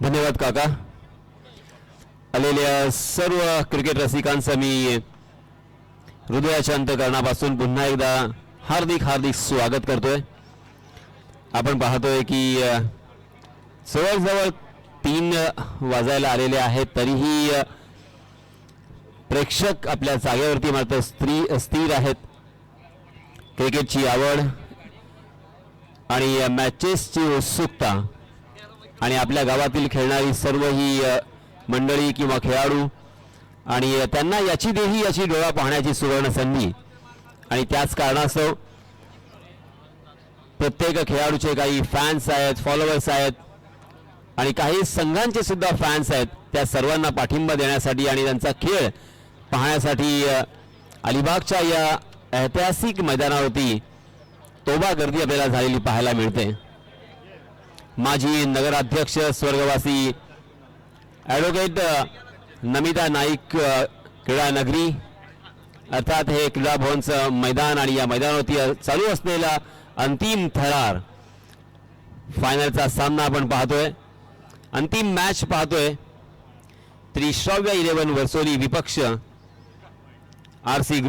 E: धन्यवाद काका. आलेल्या सर्व क्रिकेट रसिकांचं मी हृदयाच्या अंतःकरणापासून पुन्हा एकदा हार्दिक हार्दिक स्वागत करतोय. आपण पाहतोय की जवळजवळ 3 वाजायला आलेले आहेत, तरीही प्रेक्षक आपल्या जागेवरती मात्र स्थिर आहेत. क्रिकेटची आवड आणि मॅचेसची उत्सुकता आणि आपल्या गावातील खेळणारी सर्व ही मंडळी किंवा खेळाडू आणि त्यांना याची डोळा पाहण्याची सुवर्ण संधी. आणि त्याच कारणास्तव प्रत्येक खेळाडूचे काही फॅन्स आहेत, फॉलोअर्स आहेत आणि काही संघांचे सुद्धा फॅन्स आहेत. त्या सर्वांना पाठिंबा देण्यासाठी आणि त्यांचा खेळ पाहण्यासाठी अलिबागच्या या ऐतिहासिक मैदानावरती तोबा गर्दी आपल्याला झालेली पाहायला मिळते. माजी नगराध्यक्ष स्वर्गवासी ॲडव्होकेट नमिता नाईक क्रीडा नगरी अर्थात हे क्रीडा भवनचं मैदान आणि या मैदानावरती चालू असलेला अंतिम थरार फायनलचा सामना आपण पाहतोय. अंतिम मॅच पाहतोय. 30व्या 11 वर्सोली विपक्ष आरसी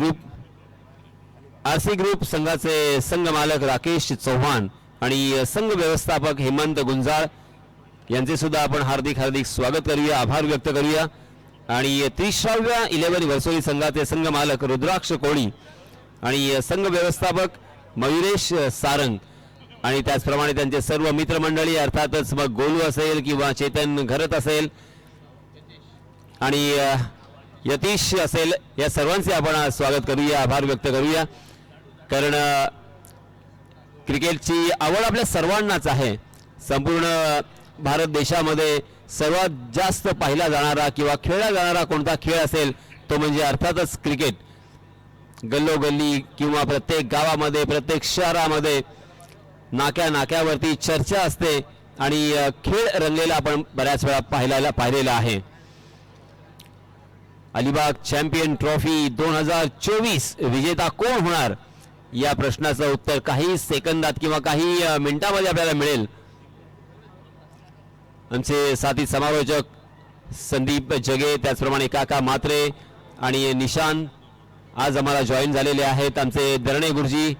E: ग्रुप संघाचे संघ मालक राकेश चव्हाण आणि संघ व्यवस्थापक हेमंत गुंजाळ यांचे सुद्धा आपण हार्दिक हार्दिक स्वागत करूया, आभार व्यक्त करूया. आणि 30व्या 11 वर्सोली संघाचे संघ मालक रुद्राक्ष कोळी आणि संघ व्यवस्थापक मयुरेश सारंग आणि त्याचप्रमाणे त्यांचे सर्व मित्रमंडळी अर्थातच मग गोलू असेल किंवा चेतन घरत असेल आणि यतीश असेल, या सर्वांचे आपण स्वागत करूया, आभार व्यक्त करूया. कारण क्रिकेटची आवड आपल्या सर्वांनाच आहे. संपूर्ण भारत देशामध्ये सर्वात जास्त पाहिला जाणारा किंवा खेळला जाणारा कोणता खेळ असेल तो म्हणजे अर्थातच क्रिकेट. गल्लोगल्ली किंवा प्रत्येक गावामध्ये, प्रत्येक शहरामध्ये नाक्यावरती चर्चा असते आणि खेळ रंगलेला आपण बऱ्याच वेळा पाहिलेला आहे. अलिबाग चॅम्पियन ट्रॉफी 2024 विजेता कोण होणार या प्रश्नाचं उत्तर काही सेकंदात किंवा काही मिनिटांमध्ये आपल्याला मिळेल. आमचे साथी समालोचक संदीप जगे, त्याचप्रमाणे काका मात्रे आणि निशांत आज आम्हाला जॉईन झालेले आहेत. आमचे दरणे गुरुजी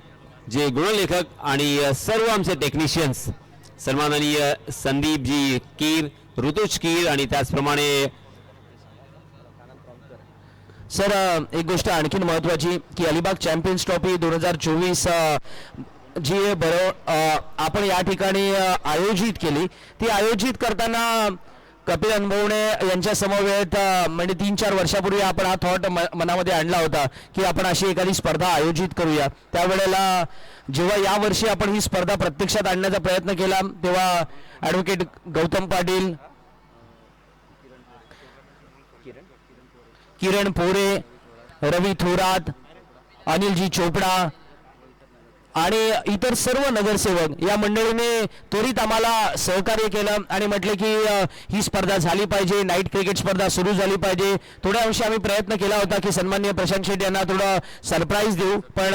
E: जे गुणलेखक आणि सर्व आमचे टेक्निशियन्स सन्माननीय संदीपजी कीर, ऋतुज कीर आणि त्याचप्रमाणे
A: सर एक गोष्ट आणखीन महत्वाची की अलिबाग चॅम्पियन्स ट्रॉफी 2024 जी आपण या ठिकाणी आयोजित केली, ती आयोजित करताना कपिल अनभवणे यांच्या समवेत म्हणजे 3-4 वर्षापूर्वी आपण हा थॉट मनामध्ये आणला होता की आपण अशी एखादी स्पर्धा आयोजित करूया. त्यावेळेला जेव्हा यावर्षी आपण ही स्पर्धा प्रत्यक्षात आणण्याचा प्रयत्न केला तेव्हा ॲडव्होकेट गौतम पाटील, किरण पोरे, रवी थोरात, अनिलजी चोपडा आणि इतर सर्व नगरसेवक या मंडळीने त्वरित आम्हाला सहकार्य केलं आणि म्हटले की ही स्पर्धा झाली पाहिजे, नाईट क्रिकेट स्पर्धा सुरू झाली पाहिजे. थोड्या अंशी आम्ही प्रयत्न केला होता की सन्माननीय प्रशांत शेट्टी यांना थोडं सरप्राईज देऊ, पण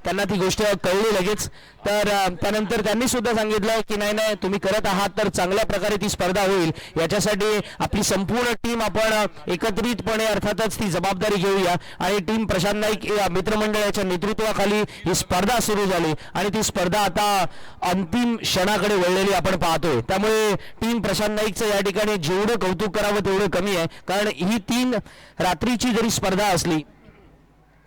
A: त्यांना ती गोष्ट कळली लगेच. तर त्यानंतर त्यांनी सुद्धा सांगितलं की नाही नाही तुम्ही करत आहात तर चांगल्या प्रकारे ती स्पर्धा होईल, याच्यासाठी आपली संपूर्ण टीम आपण एकत्रितपणे अर्थातच ती जबाबदारी घेऊया. आणि टीम प्रशांत नाईक या मित्रमंडळाच्या नेतृत्वाखाली ही स्पर्धा सुरू झाली आणि ती स्पर्धा आता अंतिम क्षणाकडे वळलेली आपण पाहतोय. त्यामुळे टीम प्रशांत नाईकचं या ठिकाणी जेवढं कौतुक करावं तेवढं कमी आहे, कारण ही 3 रात्रीची जरी स्पर्धा असली,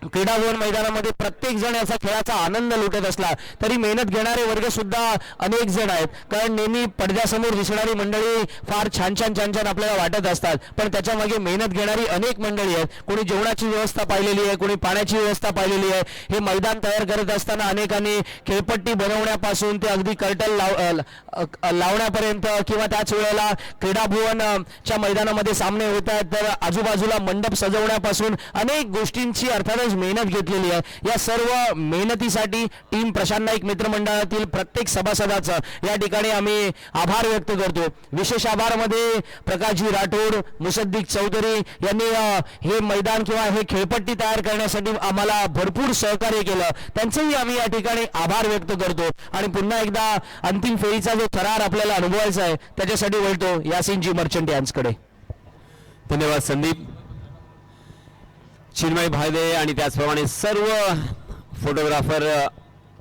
A: क्रीडा भवन मैदानामध्ये प्रत्येक जण याचा खेळाचा आनंद लुटत असला तरी मेहनत घेणारे वर्ग सुद्धा अनेक जण आहेत. कारण नेहमी पडद्यासमोर दिसणारी मंडळी फार छान आपल्याला वाटत असतात, पण त्याच्या मागे मेहनत घेणारी अनेक मंडळी आहेत. कोणी जेवणाची व्यवस्था पाहिलेली आहे, कोणी पाण्याची व्यवस्था पाहिलेली आहे. हे मैदान तयार करत असताना अनेकांनी खेळपट्टी बनवण्यापासून ते अगदी कर्टल लावण्यापर्यंत किंवा त्याच वेळेला क्रीडा भवनच्या मैदानामध्ये सामने होत आहेत तर आजूबाजूला मंडप सजवण्यापासून अनेक गोष्टींची अर्थातच मेहनत घेतलेली आहे. या सर्व मेहनतीसाठी टीम प्रशांत नाईक मित्रमंडळातील प्रत्येक सभासदाचा या ठिकाणी आम्ही आभार व्यक्त करतो. विशेष आभार मध्ये प्रकाशजी राठोड, मुसद्दीक चौधरी यांनी हे मैदान किंवा हे खेळपट्टी तयार करण्यासाठी आम्हाला भरपूर सहकार्य केलं, त्यांचेही आम्ही या ठिकाणी आभार व्यक्त करतो. आणि पुन्हा एकदा अंतिम फेरीचा जो थरार आपल्याला अनुभवायचा आहे त्याच्यासाठी वळतो यासिनजी मर्चंट यांच्याकडे.
E: धन्यवाद संदीप, चिन्मय भायदे आणि त्याचप्रमाणे सर्व फोटोग्राफर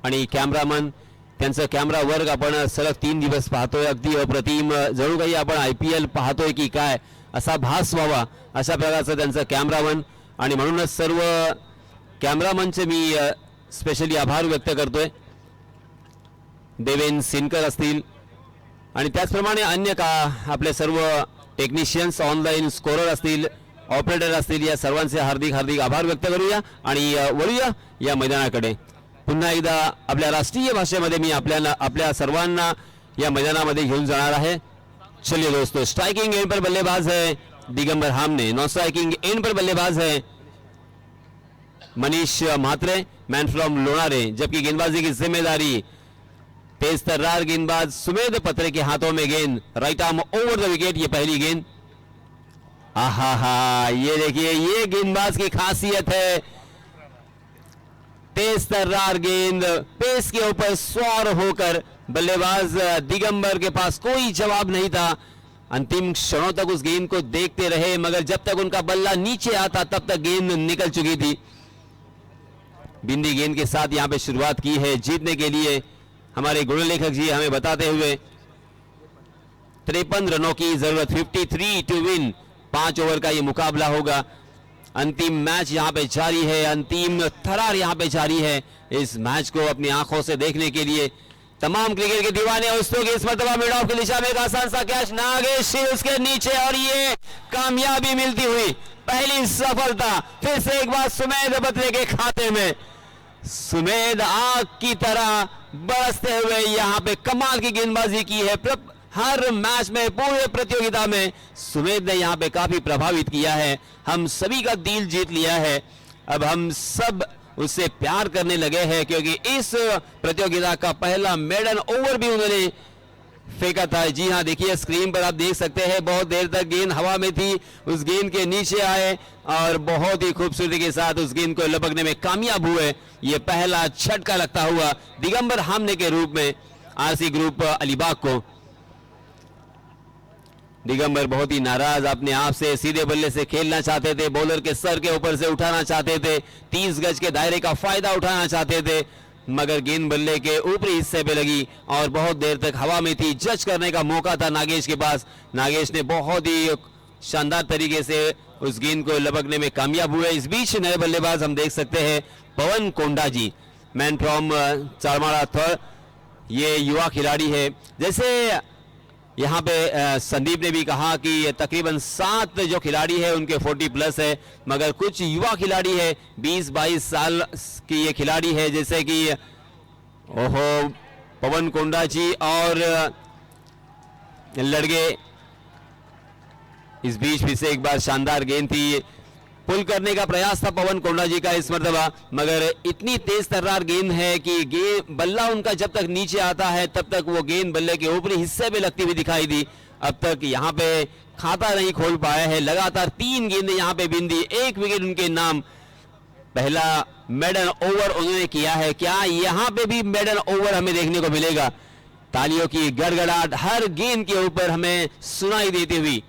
E: आणि कॅमेरामन, त्यांचं कॅमेरा वर्क आपण सलग 3 दिवस पाहतोय. अगदी अप्रतिम, जणू काही आपण IPL पाहतोय की काय असा भास व्हावा अशा प्रकारचं त्यांचं कॅमेरामन. आणि म्हणूनच सर्व कॅमेरामनचे मी स्पेशली आभार व्यक्त करतोय. देवेन सिनकर असतील आणि त्याचप्रमाणे अन्य आपले सर्व टेक्निशियन्स, ऑनलाईन स्कोरर असतील, ऑपरेटर असतील, या सर्वांचे हार्दिक आभार व्यक्त करूया आणि वळूया या मैदानाकडे. पुन्हा एकदा आपल्या राष्ट्रीय भाषेमध्ये मी आपल्या सर्वांना या मैदानामध्ये घेऊन जाणार आहे. चलिए दोस्तों, स्ट्राइकिंग एंड पर बल्लेबाज है दिगंबर हामने, नॉन स्ट्राइकिंग एंड पर बल्लेबाज है मनीष म्हात्रे, मैन फ्रॉम लोनारे. जबकि गेंदबाजी की जिम्मेदारी तेज तर्रार गेंदबाज सुमेध पत्रे के हाथों में गेंद, right arm over the wicket. ये पहली गेंद, आहा, ये देखिए ये गेंदबाज की खासियत है. तेज तर्रार गेंद पेस के ऊपर सवार होकर बल्लेबाज दिगंबर के पास कोई जवाब नहीं था. अंतिम क्षणों तक उस गेंद को देखते रहे, मगर जब तक उनका बल्ला नीचे आता तब तक गेंद निकल चुकी थी. बिंदी गेंद के साथ यहां पे शुरुआत की है जीतने के लिए हमारे गुणलेखक जी हमें बताते हुए. 53 रनों की जरूरत, 53 टू विन. 5 ओवर का ये मुकाबला होगा. अंतिम मैच यहाँ पे जारी है, अंतिम थरार यहाँ पे जारी है. इस मैच को अपनी आंखों से देखने के लिए तमाम क्रिकेट के दीवाने दोस्तों की इस मरतबा मिड ऑफ की दिशा में एक आसान सा कैच, नागेश शील्ड्स के नीचे, और ये कामयाबी मिलती हुई पहली सफलता फिर से एक बार सुमेध बत्रे के खाते में. सुमेध आग की तरह बरसते हुए यहाँ पे कमाल की गेंदबाजी की है. हर मैच में, पूरे प्रतियोगिता में सुमेध ने यहाँ पे काफी प्रभावित किया है. हम सभी का दिल जीत लिया है. अब हम सब उससे प्यार करने लगे हैं क्योंकि इस प्रतियोगिता का पहला मेडन ओवर भी उन्होंने फेंका था. जी हाँ, देखिए स्क्रीन पर आप देख सकते हैं, बहुत देर तक गेंद हवा में थी, उस गेंद के नीचे आए और बहुत ही खूबसूरती के साथ उस गेंद को लपकने में कामयाब हुए. ये पहला झटका लगता हुआ दिगंबर हामने के रूप में RC ग्रुप अलीबाग को. दिगंबर बहुत ही नाराज अपने आप से, सीधे बल्ले से खेलना चाहते थे, बॉलर के सर के ऊपर से उठाना चाहते थे, 30 गज के दायरे का फायदा उठाना चाहते थे, मगर गेंद बल्ले के ऊपरी हिस्से पे लगी और बहुत देर तक हवा में थी। जज करने का मौका था नागेश के पास, नागेश ने बहुत ही शानदार तरीके से उस गेंद को लपकने में कामयाब हुए। इस बीच नए बल्लेबाज हम देख सकते हैं पवन कोंडा जी, मैन फ्रॉम चारमाड़ा थर्ड, ये युवा खिलाड़ी है। जैसे यहाँ पे संदीप ने भी कहा कि तकरीबन 7 जो खिलाड़ी है उनके 40 प्लस है, मगर कुछ युवा खिलाड़ी है 20-22 साल की ये खिलाड़ी है, जैसे कि ओहो पवन कोंडा जी और लड़के। इस बीच फिर से एक बार शानदार गेंद थी, पुल करने का प्रयास था पवन कोंडा जी का इस मर्तबा, मगर इतनी तेज तर्रार गेंद है कि गेंद बल्ला उनका जब तक नीचे आता है तब तक वो गेंद बल्ले के ऊपरी हिस्से में लगती हुई दिखाई दी। अब तक यहाँ पे खाता नहीं खोल पाया है, लगातार 3 गेंदें यहाँ पे बिंदी, 1 विकेट उनके नाम। पहला मेडन ओवर उन्होंने किया है, क्या यहाँ पे भी मेडन ओवर हमें देखने को मिलेगा? तालियों की गड़गड़ाहट हर गेंद के ऊपर हमें सुनाई देती हुई।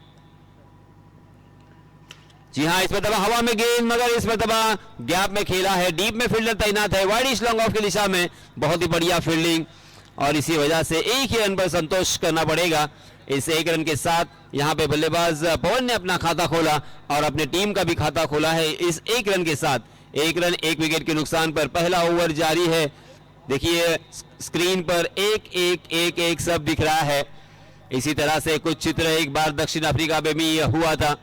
E: जी हाँ, इस मरतबा हवा में गेंद, मगर इस मरतबा गैप में खेला है, डीप में फील्डर तैनात है वाइडिश लॉन्ग ऑफ की दिशा में, बहुत ही बढ़िया फील्डिंग, और इसी वजह से एक ही रन पर संतोष करना पड़ेगा। इस 1 रन के साथ यहाँ पे बल्लेबाज पवन ने अपना खाता खोला और अपने टीम का भी खाता खोला है। इस 1 रन के साथ 1 रन 1 विकेट के नुकसान पर पहला ओवर जारी है। देखिए स्क्रीन पर 1-1-1-1 सब दिख रहा है। इसी तरह से कुछ चित्र एक बार दक्षिण अफ्रीका में भी हुआ था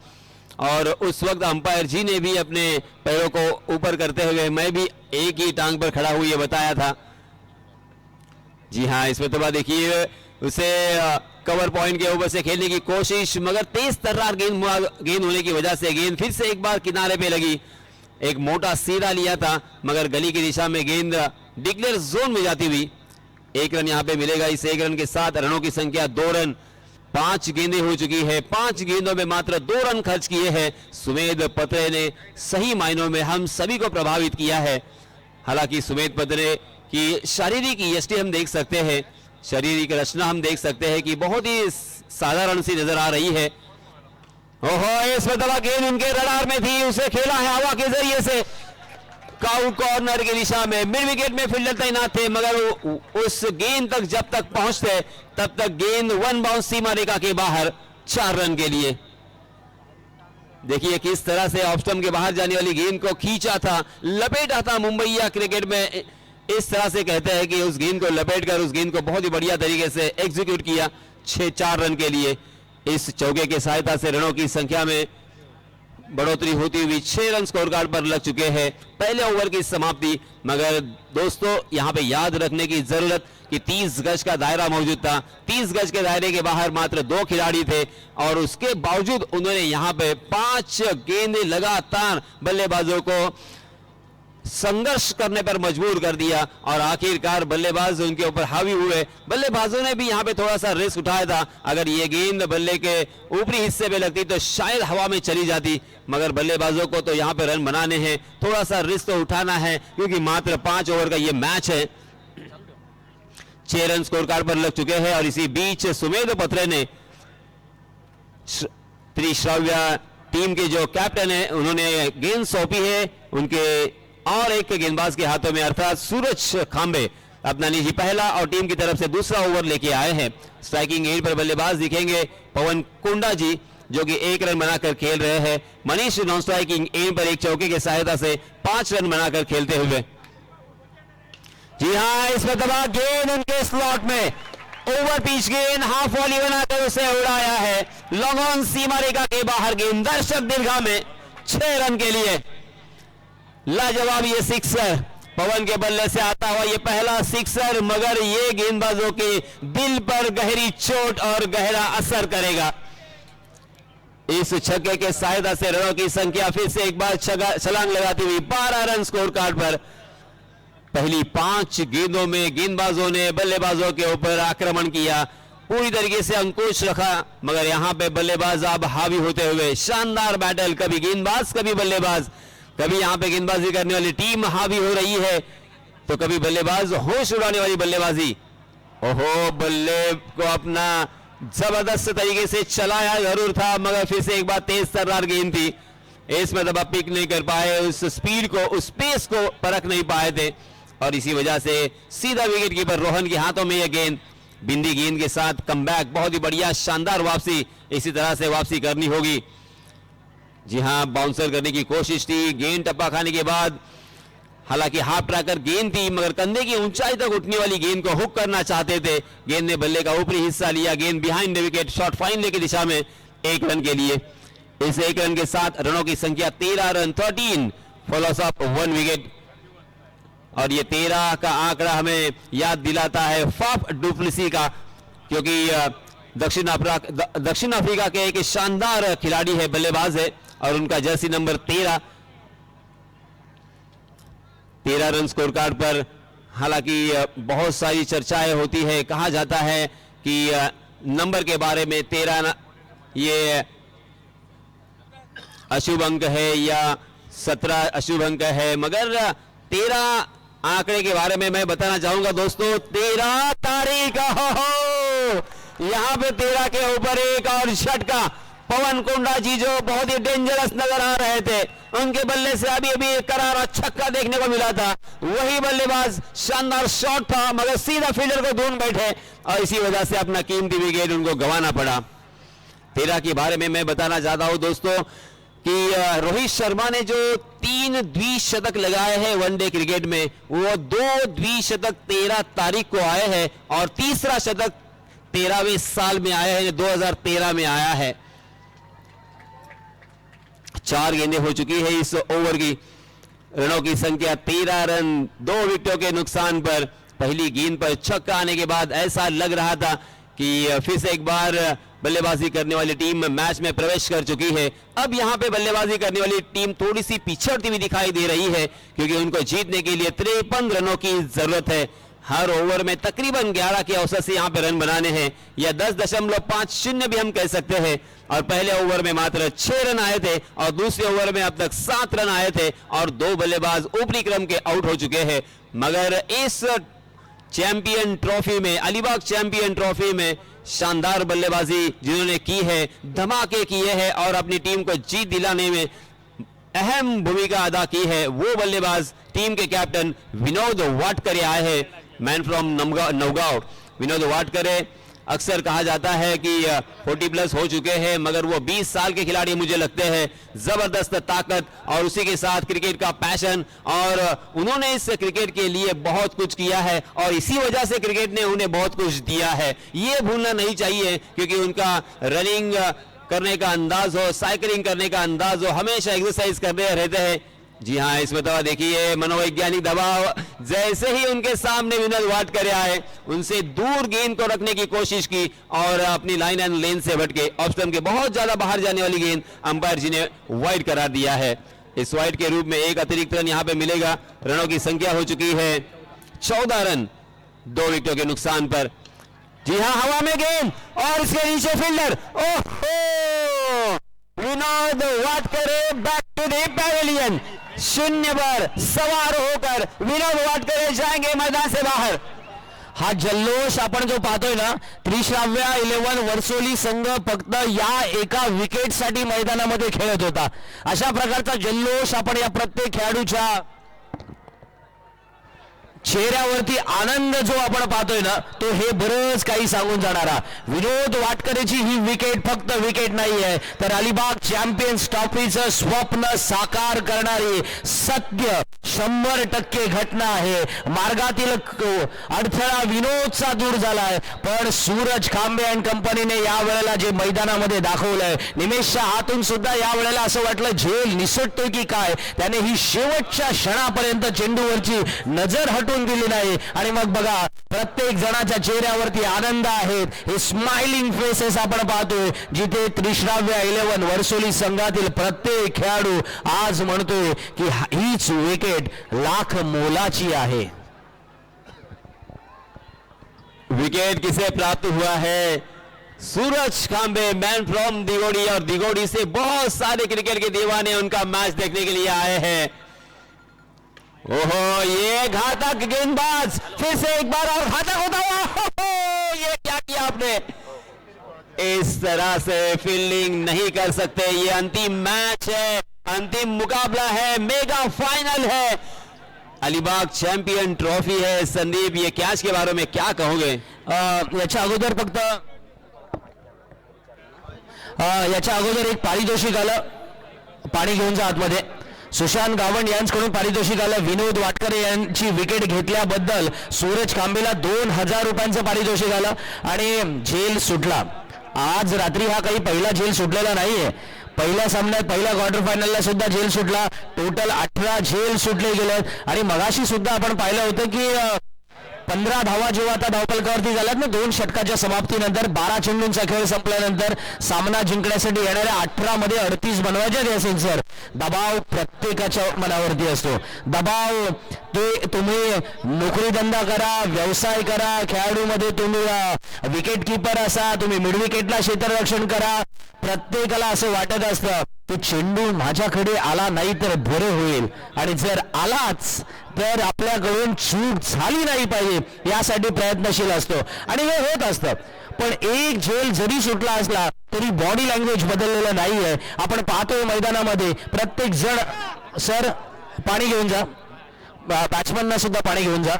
E: और उस वक्त अंपायर जी ने भी अपने पैरों को ऊपर करते हुए मैं भी एक ही टांग पर खड़ा हुई बताया था। जी हाँ, इसमें तो बात देखिए उसे कवर पॉइंट के ऊपर से खेलने की कोशिश, मगर तेज तर्रार गेंद होने की वजह से गेंद फिर से एक बार किनारे पे लगी। एक मोटा सीधा लिया था मगर गली की दिशा में गेंद डिक्लेयर जोन में जाती हुई 1 रन यहाँ पे मिलेगा। इस 1 रन के साथ रनों की संख्या 2 रन, 5 गेंदें हो चुकी है, 5 गेंदों में मात्र 2 रन खर्च किए हैं। सुमेध पत्रे ने सही मायनों में हम सभी को प्रभावित किया है। हालांकि सुमेध पत्रे की शारीरिक यष्टि हम देख सकते हैं, शारीरिक रचना हम देख सकते हैं कि बहुत ही साधारण सी नजर आ रही है। ओहो, इस मरतबा गेंद उनके रडार में थी, उसे खेला है हवा के जरिए से काउ कॉर्नर की दिशा में। मिड विकेट में फील्डर तैनात थे मगर उस गेंद तक जब तक पहुंचते तब तक गेंद 1 बाउंस सीमा रेखा के बाहर 4 रन के लिए। देखिए किस तरह से ऑफ स्टंप के बाहर जाने वाली गेंद को खींचा था, लपेटा था। मुंबईया क्रिकेट में इस तरह से कहते हैं कि उस गेंद को लपेटकर उस गेंद को बहुत ही बढ़िया तरीके से एग्जीक्यूट किया 6-4 रन के लिए। इस चौके की सहायता से रनों की संख्या में बढ़ोतरी होती हुई 6 रन स्कोर कार्ड पर लग चुके हैं। पहले ओवर की समाप्ति, मगर दोस्तों यहां पे याद रखने की जरूरत कि 30 गज का दायरा मौजूद था। 30 गज के दायरे के बाहर मात्र 2 खिलाड़ी थे और उसके बावजूद उन्होंने यहां पे 5 गेंदें लगातार बल्लेबाजों को संघर्ष करने पर मजबूर कर दिया और आखिरकार बल्लेबाज उनके ऊपर हावी हुए। बल्लेबाजों ने भी यहां पे थोड़ा सा रिस्क उठाया था, अगर ये गेंद बल्ले के ऊपरी हिस्से पे लगती तो शायद हवा में चली जाती, मगर बल्लेबाजों को तो यहां पे रन बनाने हैं, थोड़ा सा रिस्क तो उठाना है क्योंकि मात्र 5 ओवर का ये मैच है। 6 रन स्कोर कार्ड पर लग चुके हैं और इसी बीच सुमेध पत्रे ने त्रिश्राव्य टीम के जो कैप्टन है उन्होंने गेंद सौंपी है उनके और एक गेंदबाज के हाथों में, अर्थात सूरज खांबे अपना निजी पहला और टीम की तरफ से दूसरा ओवर लेके आए हैं। स्ट्राइकिंग एंड पर बल्लेबाज दिखेंगे पवन कोंडा जी जो कि 1 रन बनाकर खेल रहे हैं। मनीष नॉन स्ट्राइकिंग एंड पर एक चौके की सहायता से 5 रन बनाकर खेलते हुए। जी हाँ, इस मरतबा गेंद उनके स्लॉट में ओवर पिच गेंद हाफ वॉली बनाकर उसे उड़ाया है लॉन्ग ऑन सीमा रेखा के बाहर। गेंद दर्शक दीर्घा में 6 रन के लिए। लाजवाब ये सिक्सर पवन के बल्ले से आता हुआ ये पहला सिक्सर, मगर ये गेंदबाजों के दिल पर गहरी चोट और गहरा असर करेगा। इस छक्के के सहायता से रनों की संख्या फिर से एक बार छलांग लगाती हुई 12 रन स्कोर कार्ड पर। पहली 5 गेंदों में गेंदबाजों ने बल्लेबाजों के ऊपर आक्रमण किया, पूरी तरीके से अंकुश रखा, मगर यहां पे बल्लेबाज अब हावी होते हुए शानदार बैटल, कभी गेंदबाज कभी बल्लेबाज, कभी यहां पे गेंदबाजी करने वाली टीम हावी हो रही है तो कभी बल्लेबाज होश उड़ाने वाली बल्लेबाजी। ओहो, बल्ले को अपना जबरदस्त तरीके से चलाया जरूर था मगर फिर से एक बार तेज तर्रार गेंद थी, इसमें दबा पिक नहीं कर पाए, उस स्पीड को उस पेस को परख नहीं पाए थे और इसी वजह से सीधा विकेट कीपर रोहन के हाथों में यह गेंद, बिंदी गेंद के साथ कमबैक, बहुत ही बढ़िया शानदार वापसी, इसी तरह से वापसी करनी होगी। जी हां, बाउंसर करने की कोशिश थी, गेंद टप्पा खाने के बाद, हालांकि हाफ ट्रैकर गेंद थी मगर कंधे की ऊंचाई तक उठने वाली गेंद को हुक करना चाहते थे। गेंद ने बल्ले का ऊपरी हिस्सा लिया, गेंद behind the wicket, short fine लेके दिशा में 1 रन के लिए। इस 1 रन के साथ रनों की संख्या 13 रन, 13 फॉलोस अप 1 विकेट। और ये 13 का आंकड़ा हमें याद दिलाता है फाफ डुप्लेसी का, क्योंकि दक्षिण अफ्रीका के एक शानदार खिलाड़ी है, बल्लेबाज है, और उनका jersey number 13 run score card पर। हालांकि बहुत सारी चर्चाएं होती है, कहा जाता है कि नंबर के बारे में 13 ये अशुभ अंक है या 17 अशुभ अंक है, मगर 13 आंकड़े के बारे में मैं बताना चाहूंगा दोस्तों। 13 तारीख यहां पे 13 के ऊपर एक और झटका, पवन कुंडा जी जो बहुत ही डेंजरस नजर आ रहे थे, उनके बल्ले से अभी अभी एक करारा छक्का देखने को मिला था। वही बल्लेबाज, शानदार शॉट था मगर सीधा फील्डर को ढूंढ बैठे और इसी वजह से अपना कीमती विकेट उनको गंवाना पड़ा। 13 के बारे में मैं बताना चाहता हूं दोस्तों कि रोहित शर्मा ने जो 3 द्विशतक लगाए हैं वनडे क्रिकेट में, वो 2 द्विशतक 13 तारीख को आए हैं और तीसरा शतक 13वें साल में आया है, 2013 में आया है। 4 गेंदें हो चुकी है इस ओवर की, रनों की संख्या 13 रन, 2 विकेटों के नुकसान पर। पहली गेंद पर छक्का आने के बाद ऐसा लग रहा था कि फिर से एक बार बल्लेबाजी करने वाली टीम मैच में प्रवेश कर चुकी है। अब यहां पे बल्लेबाजी करने वाली टीम थोड़ी सी पिछड़ती हुई दिखाई दे रही है, क्योंकि उनको जीतने के लिए 53 रनों की जरूरत है। हर ओवर में तकरीबन 11 के औसत से यहां पे रन बनाने हैं, या 10.50 भी हम कह सकते हैं। और पहले ओवर में मात्र 6 रन आए थे और दूसरे ओवर में अब तक 7 रन आए थे और 2 बल्लेबाज ऊपरी क्रम के आउट हो चुके हैं। मगर इस चैंपियन ट्रॉफी में, अलीबाग चैंपियन ट्रॉफी में शानदार बल्लेबाजी जिन्होंने की है, धमाके किए हैं और अपनी टीम को जीत दिलाने में अहम भूमिका अदा की है, वो बल्लेबाज टीम के कैप्टन विनोद वाटकरे आए हैं, मैन फ्रॉम नौगांव। विनोद वाटकरे अक्सर कहा जाता है कि 40+ हो चुके हैं, मगर वो 20 साल के खिलाड़ी मुझे लगते हैं। जबरदस्त ताकत और उसी के साथ क्रिकेट का पैशन, और उन्होंने इस क्रिकेट के लिए बहुत कुछ किया है और इसी वजह से क्रिकेट ने उन्हें बहुत कुछ दिया है। ये भूलना नहीं चाहिए, क्योंकि उनका रनिंग करने का अंदाज हो, साइकिलिंग करने का अंदाज हो, हमेशा एक्सरसाइज करते रहते हैं। जी हाँ, इसमें दवा देखिए, मनोवैज्ञानिक दबाव। जैसे ही उनके सामने विनोद वाटकरे आए, उनसे दूर गेंद को रखने की कोशिश की और अपनी लाइन एंड लेन से भटके। ऑफ स्टंप के बहुत ज्यादा बाहर जाने वाली गेंद अंपायर जी ने वाइड करार दिया है। इस वाइड के रूप में एक अतिरिक्त रन यहां पे मिलेगा। रनों की संख्या हो चुकी है 14 रन, 2 विकेटों के नुकसान पर। जी हाँ, हवा में गेंद और इसके नीचे फील्डर। ओहो, विनोद वाटकरे बैक टू द पैवेलियन। 0 पर सवार होकर विनोद वाटकरे जाएंगे मैदान से बाहर।
A: हा जल्लोष आपण जो पाहतोय ना, त्रिश्राव्य 11 वर्सोली संघ फक्त या एका विकेटसाठी मैदानामध्ये खेळत होता। अशा प्रकारचा जल्लोष आपण या प्रत्येक खेळाडूच्या चेहऱ्यावरती आनंद जो आपण पाहतोय ना, तो हे बरंच काही सांगून जाणारा। विनोद वाटकरेची ही विकेट फक्त विकेट नाही आहे, तर अलिबाग चॅम्पियन्स ट्रॉफीचं स्वप्न साकार करणारी सत्य 100% घटना आहे। मार्गातील अडथळा विनोदचा दूर झालाय, पण सूरज खांबे अँड कंपनीने या वेळेला जे मैदानामध्ये दाखवलंय, निमेशच्या हातून सुद्धा या वेळेला असं वाटलं झेल निसटतोय की काय। त्याने ही शेवटच्या क्षणापर्यंत चेंडूवरची नजर हटून दिली नाही आणि मग बघा प्रत्येक जणाच्या चेहऱ्यावरती आनंद आहेत। हे स्माइलिंग फेसेस आपण पाहतोय, जिथे त्रिश्राव्य 11 वर्सोली संघातील प्रत्येक खेळाडू आज म्हणतोय की हीच विकेट लाख मोलाची आहे।
E: विकेट किसे प्राप्त हुआ है? सूरज खांबे, मैन फ्रॉम दिगोड़ी, और दिगोड़ी से बहुत सारे क्रिकेट के दीवाने उनका मैच देखने के लिए आए हैं। ओहो, ये घातक गेंदबाज फिर से एक बार और घातक होता हुआ। ये क्या किया आपने? इस तरह से फील्डिंग नहीं कर सकते। ये अंतिम मैच है, अंतिम मुकाबला है, मेगा फाइनल है। अलीबाग चैंपियन ट्रॉफी है। संदीप, ये कैच के बारे में क्या कहोगे?
D: याच्या अगोदर फक्त याच्या अगोदर एक पारितोषिक आलं, पाणी घेऊन जा आतमध्ये. सुशांत गावंड यांच्याकडून पारितोषिक आलं. विनोद वाटकर यांची विकेट घेतल्याबद्दल सूरज खांबेला 2000 रुपयांचं पारितोषिक आलं. आणि झेल सुटला आज रात्री. हा काही पहिला झेल सुटलेला नाहीये. पहिल्या सामन्यात पहिल्या क्वार्टर फायनलला सुद्धा झेल सुटला. टोटल 18 झेल सुटले गेले. आणि मगाशी सुद्धा आपण पाहिलं होतं की 15 धावा जेव्हा आता धावफलकावरती झाल्यात ना 2 षटकाच्या समाप्तीनंतर, 12 चेंडूंचा खेळ संपल्यानंतर सामना जिंकण्यासाठी येणाऱ्या 18 मध्ये 38 बनवायचे असेल सर. दबाव प्रत्येकाच्या मनावरती असतो. दबाव ते तुम्ही नोकरीधंदा करा, व्यवसाय करा, खेळाडूमध्ये तुम्ही विकेट कीपर असा, तुम्ही मिड विकेटला क्षेत्ररक्षण करा, प्रत्येकाला असं वाटत असतं की चेंडू माझ्याकडे आला नाही तर बरं होईल, आणि जर आलाच तर आपल्याकडून चूक झाली नाही पाहिजे यासाठी प्रयत्नशील असतो. आणि हे होत असतं. पण एक झेल जरी सुटला असला तरी बॉडी लँग्वेज बदललेलं नाहीये. आपण पाहतोय मैदानामध्ये प्रत्येक जण, सर पाणी घेऊन जा, बॅट्समनना सुद्धा पाणी घेऊन जा.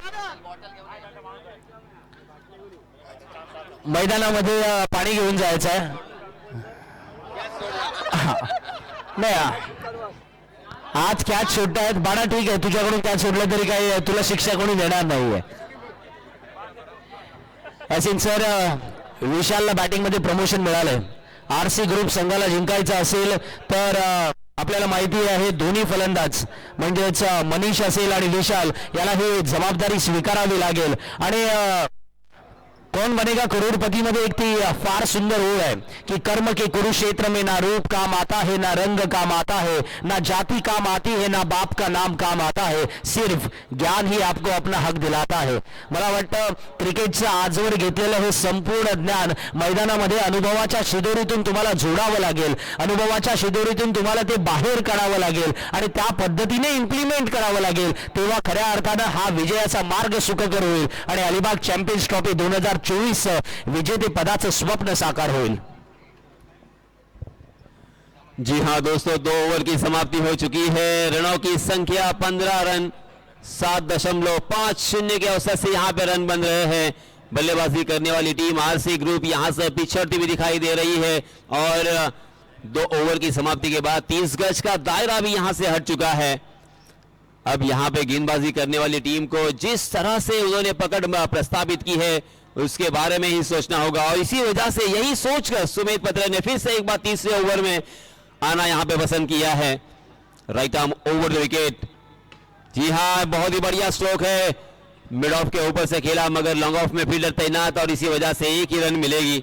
D: मैदानामध्ये पाणी घेऊन जायचं आहे. नाही आज कॅच सुटतायत बाळा, ठीक आहे, तुझ्याकडून कॅच सुटलं तरी काही तुला शिक्षा कोणी देणार नाहीये. असिन सर, विशालला बॅटिंग मध्ये प्रमोशन मिळालंय. आरसी ग्रुप संघाला जिंकायचं असेल तर आपल्याला माहिती आहे दोन्ही फलंदाज म्हणजेच मनीष असेल आणि विशाल याला ही जबाबदारी स्वीकारावी लागेल. आणि कौन बनेगा करोड़पति मध्ये एक ती फार सुंदर ओळ है कि कर्म के कुरुक्षेत्र में ना रूप काम आता है, ना रंग काम आता है, ना जाति काम आती है, ना बाप का नाम काम आता है, सिर्फ ज्ञान ही आपको अपना हक दिलाता है. मला वाटतं क्रिकेटचं आजवर घेतलेलं हे संपूर्ण ज्ञान मैदानामध्ये अनुभवाच्या शिदोरीतून तुम्हाला जोडावं लागेल. अनुभवाच्या शिदोरीतून तुम्हाला ते बाहेर काढावं लागेल आणि त्या पद्धतीने इम्प्लिमेंट करावं लागेल. तेव्हा खऱ्या अर्थानं हा विजयाचा मार्ग सुखकर होईल आणि अलिबाग चॅम्पियन्स ट्रॉफी 2024 विजेते पदाचं स्वप्न साकार होईल.
E: जी हाँ दोस्तों, 2 ओवर की समाप्ति हो चुकी है. रनों की संख्या 15 रन, 7.50 के औसत से यहाँ पे रन बन रहे हैं. बल्लेबाजी करने वाली टीम आरसी ग्रुप यहाँ से पिछड़ती हुई दिखाई दे रही है और 2 ओवर की समाप्ति के बाद 30 गज का दायरा भी यहाँ से हट चुका है. अब यहाँ पे गेंदबाजी करने वाली टीम को जिस तरह से उन्होंने पकड़ प्रस्तावित की है उसके बारे में ही सोचना होगा और इसी वजह से यही सोचकर सुमित पत्रे ने फिर से एक बार तीसरे ओवर में आना यहाँ पे पसंद किया है. Right arm over the wicket. जी हाँ, बहुत ही बढ़िया स्ट्रोक है. मिड ऑफ के ऊपर से खेला मगर लॉन्ग ऑफ में फील्डर तैनात और इसी वजह से 1 ही रन मिलेगी.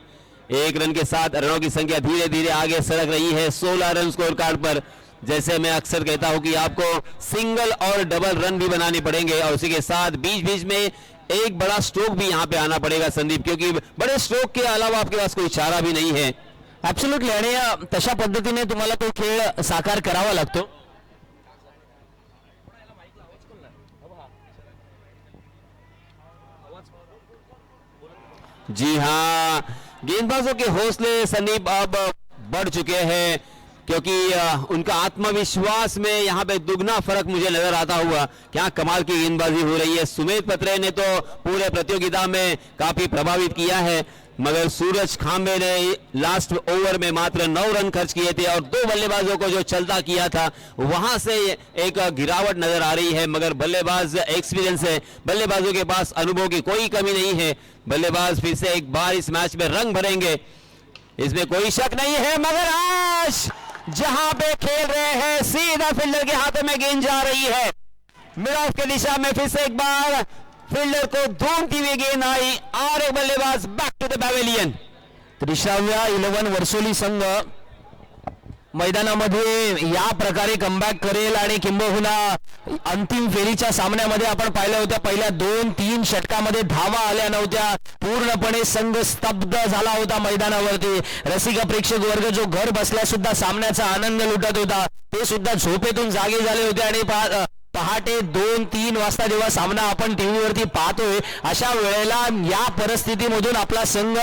E: 1 रन के साथ रनों की संख्या धीरे धीरे आगे सरक रही है 16 रन स्कोर कार्ड पर. जैसे मैं अक्सर कहता हूं कि आपको सिंगल और डबल रन भी बनाने पड़ेंगे और उसी के साथ बीच बीच में एक बड़ा स्ट्रोक भी यहां पे आना पड़ेगा संदीप, क्योंकि बड़े स्ट्रोक के अलावा आपके पास कोई चारा भी नहीं है.
D: ऍब्सोल्युटली. आणि तशा पद्धतीने तुम्हाला तो खेळ साकार करावा लागतो.
E: जी हाँ, गेंदबाजों के हौसले संदीप अब बढ़ चुके हैं क्योंकि उनका आत्मविश्वास में यहाँ पे दुगना फर्क मुझे नजर आता हुआ. क्या कमाल की गेंदबाजी हो रही है. सुमित पत्रे ने तो पूरे प्रतियोगिता में काफी प्रभावित किया है मगर सूरज खांबे ने लास्ट ओवर में मात्र 9 रन खर्च किए थे और 2 बल्लेबाजों को जो चलता किया था वहां से एक गिरावट नजर आ रही है. मगर बल्लेबाज एक्सपीरियंस है, बल्लेबाजों के पास अनुभव की कोई कमी नहीं है. बल्लेबाज फिर से एक बार इस मैच में रंग भरेंगे, इसमें कोई शक नहीं है. मगर आज जहां पे खेल रहे हैं सीधा फील्डर के हाथों में गेंद जा रही है. मिड ऑफ की दिशा में फिर से एक बार फील्डर को ढूंढती हुई गेंद आई और एक बल्लेबाज बैक टू द पवेलियन.
D: 30व्या 11 वर्सोली संघ मैदानामध्ये या प्रकारे कमबॅक करेल आणि किंबहुना अंतिम फेरीच्या सामन्यामध्ये आपण पाहिलं होतं पहिल्या 2-3 षटकामध्ये धावा आल्या नव्हत्या. पूर्णपणे संघ स्तब्ध झाला होता मैदानावरती. रसिक प्रेक्षक वर्ग जो घर बसल्या सुद्धा सामन्याचा आनंद लुटत होता ते सुद्धा झोपेतून जागे झाले होते आणि पहाटे 2-3 वाजता जेव्हा सामना आपण टीव्हीवरती पाहतोय अशा वेळेला या परिस्थितीमधून आपला संघ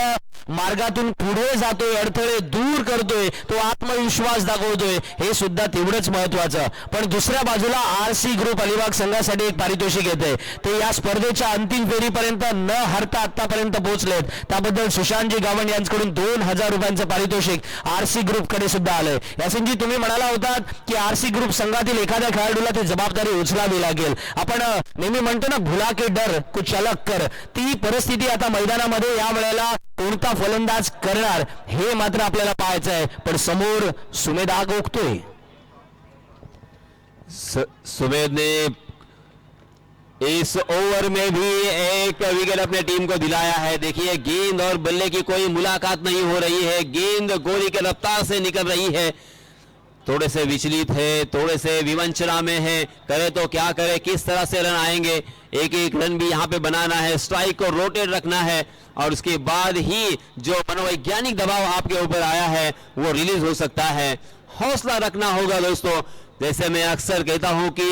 D: मार्गातून पुढे जातोय, अडथळे दूर करतोय, तो आत्मविश्वास दाखवतोय, हे सुद्धा तेवढंच महत्वाचं. पण दुसऱ्या बाजूला आरसी ग्रुप अलिबाग संघासाठी एक पारितोषिक येते. ते या स्पर्धेच्या अंतिम फेरीपर्यंत न हरता आतापर्यंत पोहोचलेत. त्याबद्दल सुशांतजी गावंड यांच्याकडून 2000 रुपयांचं पारितोषिक आरसी ग्रुप कडे सुद्धा आलंय. यासिनजी, तुम्ही म्हणाला होतात की आरसी ग्रुप संघातील एखाद्या खेळाडूला ती जबाबदारी उचलावी लागेल. आपण नेहमी म्हणतो ना, भुला के डर कुछ अलग कर, ती परिस्थिती आता मैदानामध्ये या वेळेला कोणता फलंदाज करणार हे मात्र आपल्याला पाहायचं आहे. पण समोर सुमेध आग ओकतोय.
E: सुमेध ने इस ओवर में भी एक विकेट अपने टीम को दिलाया है. देखिए, गेंद और बल्ले की कोई मुलाकात नहीं हो रही है, गेंद गोली के रफ्तार से निकल रही है. थोड़े से विचलित है, थोड़े से विवंचना में है, करे तो क्या करे, किस तरह से रन आएंगे. एक एक रन भी यहाँ पे बनाना है, स्ट्राइक को रोटेट रखना है और उसके बाद ही जो मनोवैज्ञानिक दबाव आपके ऊपर आया है वो रिलीज हो सकता है. हौसला रखना होगा दोस्तों. जैसे मैं अक्सर कहता हूं कि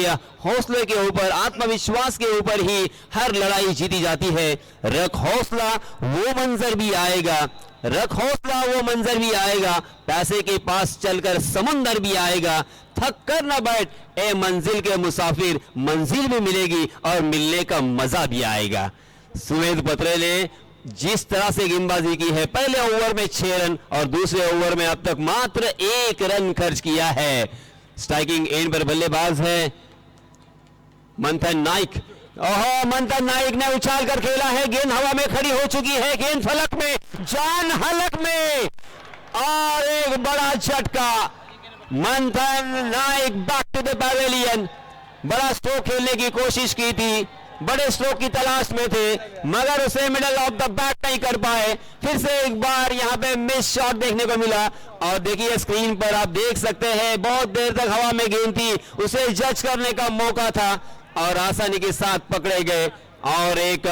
E: हौसले के ऊपर, आत्मविश्वास के ऊपर ही हर लड़ाई जीती जाती है. रख हौसला, वो मंजर भी आएगा. रख हौसला, वो मंजर भी आएगा. पैसे के पास चलकर समुंदर भी आएगा. थक कर न बैठ ए मंजिल के मुसाफिर, मंजिल भी मिलेगी और मिलने का मजा भी आएगा. सुमेध पत्रे ने जिस तरह से गेंदबाजी की है, पहले ओवर में 6 रन और दूसरे ओवर में अब तक मात्र 1 रन खर्च किया है. स्ट्राइकिंग एंड पर बल्लेबाज है मंथन नाइक. ओहो, मंथन नाइक ने उछाल कर खेला है, गेंद हवा में खड़ी हो चुकी है, गेंद फलक में, जान हलक में और एक बड़ा झटका. Manthan Naik back to the pavilion. बड़ा स्ट्रोक खेलने की कोशिश की थी, बड़े स्ट्रोक की तलाश में थे, मगर उसे मिडल ऑफ द बैट नहीं कर पाए. फिर से एक बार यहां पे मिस शॉट देखने को मिला. और देखिए, स्क्रीन पर आप देख सकते हैं, बहुत देर तक हवा में गेंद थी, उसे जज करने का मौका था और आसानी के साथ पकड़े गए. और एक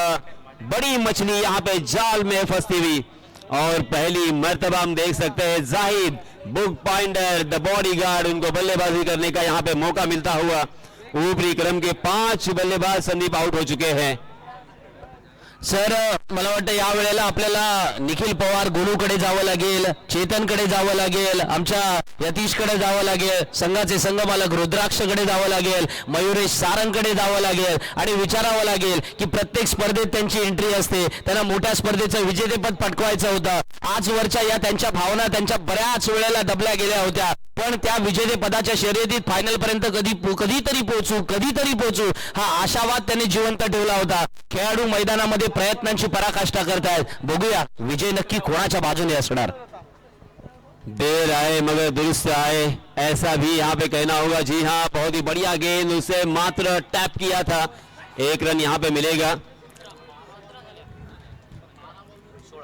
E: बड़ी मछली यहां पे जाल में फंसती हुई. और पहली मर्तबा हम देख सकते हैं जाहिद बुक पाइंडर, द बॉडीगार्ड, उनको बल्लेबाजी करने का यहां पे मौका मिलता हुआ. ऊपरी क्रम के 5 बल्लेबाज संदीप आउट हो चुके हैं.
D: सर, मला वाटतं या वेळेला आपल्याला निखिल पवार गोलूकडे जावं लागेल, चेतनकडे जावं लागेल, आमच्या यतीशकडे जावं लागेल, संघाचे संघमालक रुद्राक्षकडे जावं लागेल, मयुरेश सारंगकडे जावं लागेल आणि विचारावं लागेल की प्रत्येक स्पर्धेत त्यांची एंट्री असते, त्यांना मोठ्या स्पर्धेचं विजेतेपद पटकवायचं होतं. आजवरच्या या त्यांच्या भावना त्यांच्या बऱ्याच वेळेला दबल्या गेल्या होत्या. पण त्या विजेतेपदाच्या शर्यतीत फायनल पर्यंत कधीतरी पोहोचू हा आशावाद त्यांनी जिवंत ठेवला होता. खेळाडू मैदानामध्ये प्रयत्नांची पराकाष्ठा करतायत. बघूया विजय नक्की कोणाच्या बाजूने असणार.
E: देर आए मगर दुरुस्त आए, ऐसा भी यहाँ पे कहना होगा. जी हाँ, बहुत ही बढ़िया गेंद, उसे मात्र टैप किया था. 1 रन यहाँ पे मिलेगा.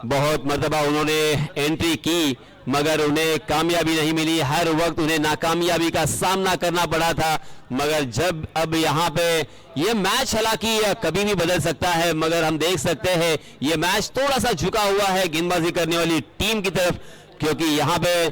E: बहुत मर्तबा उन्होंने एंट्री की मगर उन्हें कामयाबी नहीं मिली. हर वक्त उन्हें नाकामयाबी का सामना करना पड़ा था. मगर जब अब यहाँ पे ये मैच हालांकि कभी भी बदल सकता है, मगर हम देख सकते हैं ये मैच थोड़ा सा झुका हुआ है गेंदबाजी करने वाली टीम की तरफ, क्योंकि यहाँ पे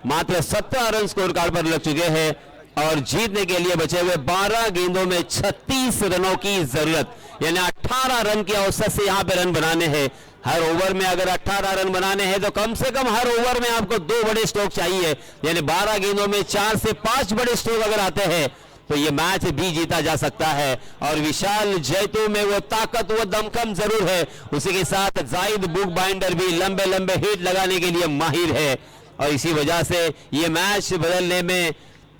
E: मात्र 17 रन स्कोर कार्ड पर लग चुके हैं और जीतने के लिए बचे हुए 12 गेंदों में 36 रनों की जरूरत, यानी 18 रन के औसत से यहाँ पे रन बनाने हैं. हर ओवर में अगर 18 रन बनाने हैं तो कम से कम हर ओवर में आपको 2 बड़े स्ट्रोक चाहिए, यानी 12 गेंदों में 4 से 5 बड़े स्ट्रोक अगर आते हैं तो ये मैच भी जीता जा सकता है. और विशाल जैतू में वो ताकत, वो दमखम जरूर है. उसी के साथ जाहिद बुक बाइंडर भी लंबे लंबे हिट लगाने के लिए माहिर है और इसी वजह से ये मैच बदलने में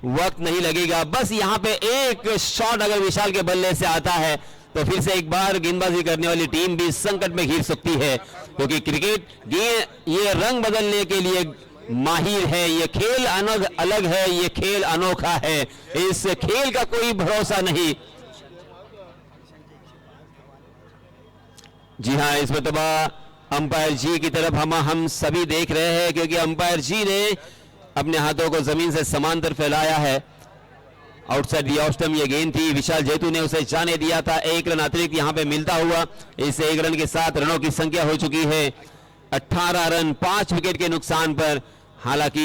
E: वक्त नहीं लगेगा. बस यहाँ पे एक शॉट अगर विशाल के बल्ले से आता है तो फिर से एक बार गेंदबाजी करने वाली टीम भी संकट में घिर सकती है, क्योंकि क्रिकेट ये रंग बदलने के लिए माहिर है. ये खेल अलग है, ये खेल अनोखा है. इस खेल का कोई भरोसा नहीं. जी हाँ, इस मरतबा अंपायर जी की तरफ हम सभी देख रहे हैं, क्योंकि अंपायर जी ने अपने हाथों को जमीन से समांतर फैलाया है. आउटसाइड दी ऑफ स्टंप ये गेंद थी, विशाल जैतू ने उसे जाने दिया था. 1 रन अतिरिक्त यहां पे मिलता हुआ. इस 1 रन के साथ रनों की संख्या हो चुकी है 18 रन 5 विकेट के नुकसान पर. हालांकि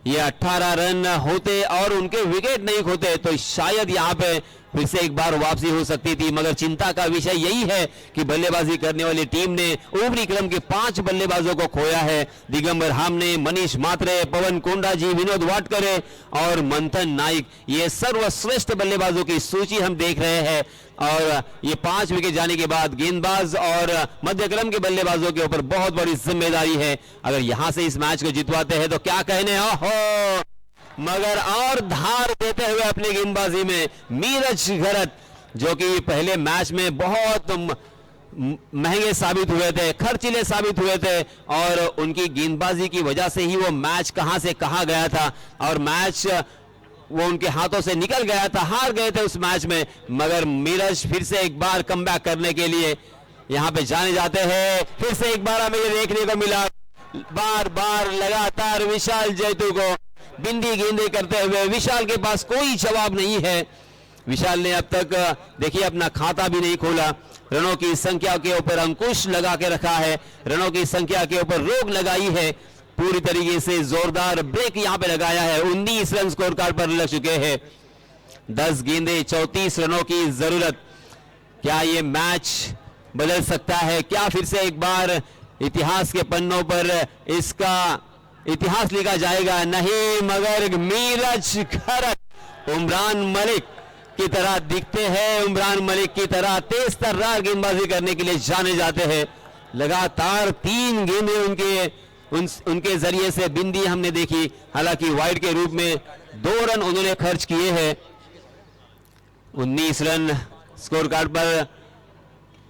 E: ये 18 रन होते और उनके विकेट नहीं होते तो शायद यहां पे फिर से एक बार वापसी हो सकती थी, मगर चिंता का विषय यही है कि बल्लेबाजी करने वाली टीम ने ऊपरी क्रम के 5 बल्लेबाजों को खोया है। दिगंबर हामने, मनीष मात्रे, पवन कोंडा जी, विनोद वाटकरे और मंथन नाइक, ये सर्वश्रेष्ठ बल्लेबाजों की सूची हम देख रहे हैं। और ये 5 विकेट जाने के बाद गेंदबाज और मध्य क्रम के बल्लेबाजों के ऊपर बहुत बड़ी जिम्मेदारी है। अगर यहां से इस मैच को जितवाते हैं तो क्या कहने, ओहो, मगर और धार देते हुए अपनी गेंदबाजी में मीरज घरत, जो कि पहले मैच में बहुत महंगे साबित हुए थे, खर्चीले साबित हुए थे और उनकी गेंदबाजी की वजह से ही वो मैच कहां से कहां गया था और मैच वो उनके हाथों से निकल गया था, हार गए थे उस मैच में। मगर मीरज फिर से एक बार कमबैक करने के लिए यहां पे जाने जाते हैं। फिर से एक बार हमें ये देखने को मिला, बार बार लगातार विशाल जैतू को बिंदी गेंदे करते हुए। विशाल के पास कोई जवाब नहीं है। विशाल ने अब तक देखिए अपना खाता भी नहीं खोला, रनों की संख्या के ऊपर अंकुश लगा के रखा है, रनों की संख्या के ऊपर रोक लगाई है, पूरी तरीके से जोरदार ब्रेक यहां पे लगाया है। 19 रन स्कोर कार्ड पर लग चुके हैं, 10 गेंदे 34 रनों की जरूरत। क्या ये मैच बदल सकता है? क्या फिर से एक बार इतिहास के पन्नों पर इसका इतिहास लिखा जाएगा? नहीं, मगर मीरज घरत उमरान मलिक की तरह दिखते हैं, उमरान मलिक की तरह तेज तर्रार गेंदबाजी करने के लिए जाने जाते हैं। लगातार 3 गेंदें उनके जरिए से बिंदी हमने देखी, हालांकि वाइड के रूप में 2 रन उन्होंने खर्च किए हैं। 19 रन स्कोर कार्ड पर।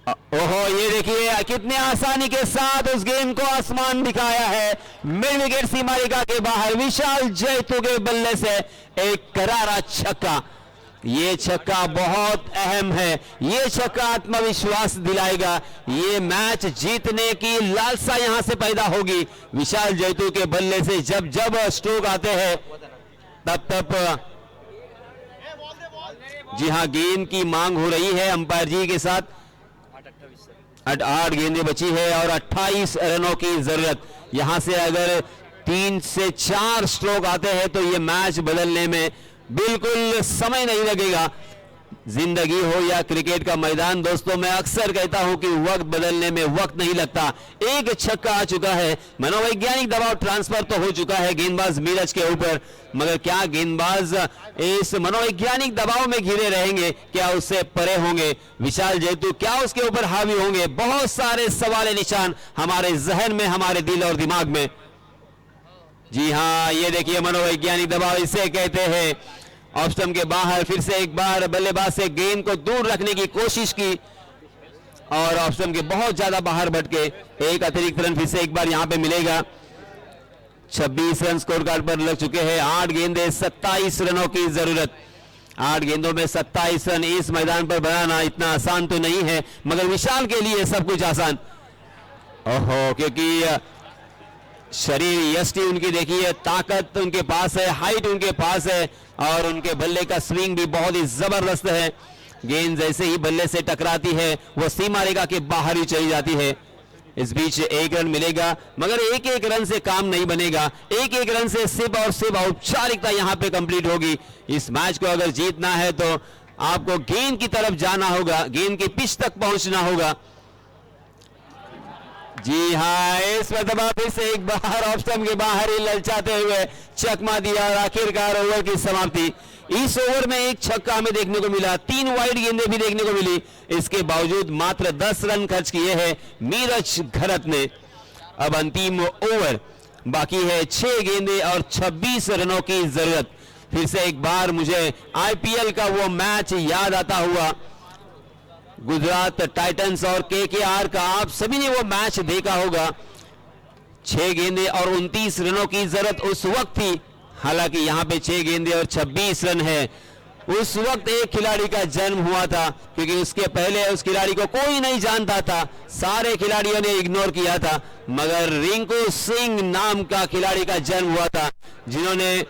E: ओहो, ये देखिए कितने आसानी के साथ उस गेंद को आसमान दिखाया है, मिड विकेट सीमा रेखा के बाहर। विशाल जैतू के बल्ले से एक करारा छक्का, ये छक्का बहुत अहम है, ये छक्का आत्मविश्वास दिलाएगा, ये मैच जीतने की लालसा यहां से पैदा होगी। विशाल जैतू के बल्ले से जब जब स्ट्रोक आते हैं तब जी हां, गेंद की मांग हो रही है अंपायर जी के साथ। 8 गेंदें बची है और 28 रनों की जरूरत। यहां से अगर 3 से 4 स्ट्रोक आते हैं तो ये मैच बदलने में बिल्कुल समय नहीं लगेगा। जिंदगी हो या क्रिकेट का मैदान, दोस्तों मैं अक्सर कहता हूं कि वक्त बदलने में वक्त नहीं लगता। एक छक्का आ चुका है, मनोवैज्ञानिक दबाव ट्रांसफर तो हो चुका है गेंदबाज मीरज के ऊपर, मगर क्या गेंदबाज इस मनोवैज्ञानिक दबाव में घिरे रहेंगे? क्या उससे परे होंगे? विशाल जैतू क्या उसके ऊपर हावी होंगे? बहुत सारे सवाल निशान हमारे जहन में, हमारे दिल और दिमाग में। जी हां, ये देखिए मनोवैज्ञानिक दबाव इसे कहते हैं। ऑफ स्टंप के बाहर फिर से एक बार बल्लेबाज से गेंद को दूर रखने की कोशिश की और ऑफ स्टंप के बहुत ज्यादा बाहर भटके। एक अतिरिक्त रन फिर से एक बार यहां पे मिलेगा। 26 रन स्कोर कार्ड पर लग चुके हैं। 8 गेंदे 27 रनों की जरूरत। 8 गेंदों में 27 रन इस मैदान पर बनाना इतना आसान तो नहीं है, मगर विशाल के लिए सब कुछ आसान। ओहो, क्योंकि शरीर यष्टि उनकी देखिए, ताकत उनके पास है, हाइट उनके पास है और उनके बल्ले का स्विंग भी बहुत ही जबरदस्त है। गेंद जैसे ही बल्ले से टकराती है वो सीमा रेखा के बाहर ही चली जाती है। इस बीच 1 रन मिलेगा, मगर एक रन से काम नहीं बनेगा। एक रन से सिर्फ और सिर्फ औपचारिकता यहां पे कंप्लीट होगी। इस मैच को अगर जीतना है तो आपको गेंद की तरफ जाना होगा, गेंद की पिच तक पहुंचना होगा। जी हाँ, इस मरतबा फिर से एक बार ऑफ स्टंप के बाहर ही ललचाते हुए चकमा दिया और आखिरकार ओवर की समाप्ति। इस ओवर में एक छक्का हमें देखने को मिला, 3 वाइड गेंदें भी देखने को मिली, इसके बावजूद मात्र 10 रन खर्च किए हैं मीरज घरत ने। अब अंतिम ओवर बाकी है, 6 गेंदें और 26 रनों की जरूरत। फिर से एक बार मुझे आईपीएल का वो मैच याद आता हुआ, गुजरात टाइटंस और केकेआर का। आप सभी ने वो मैच देखा होगा। 6 गेंदें और 29 रनों की जरूरत उस वक्त थी, हालांकि यहां पे 6 गेंदें और 26 रन है। उस वक्त एक खिलाड़ी का जन्म हुआ था, क्योंकि उसके पहले उस खिलाड़ी को कोई नहीं जानता था, सारे खिलाड़ियों ने इग्नोर किया था, मगर रिंकू सिंह नाम का खिलाड़ी का जन्म हुआ था, जिन्होंने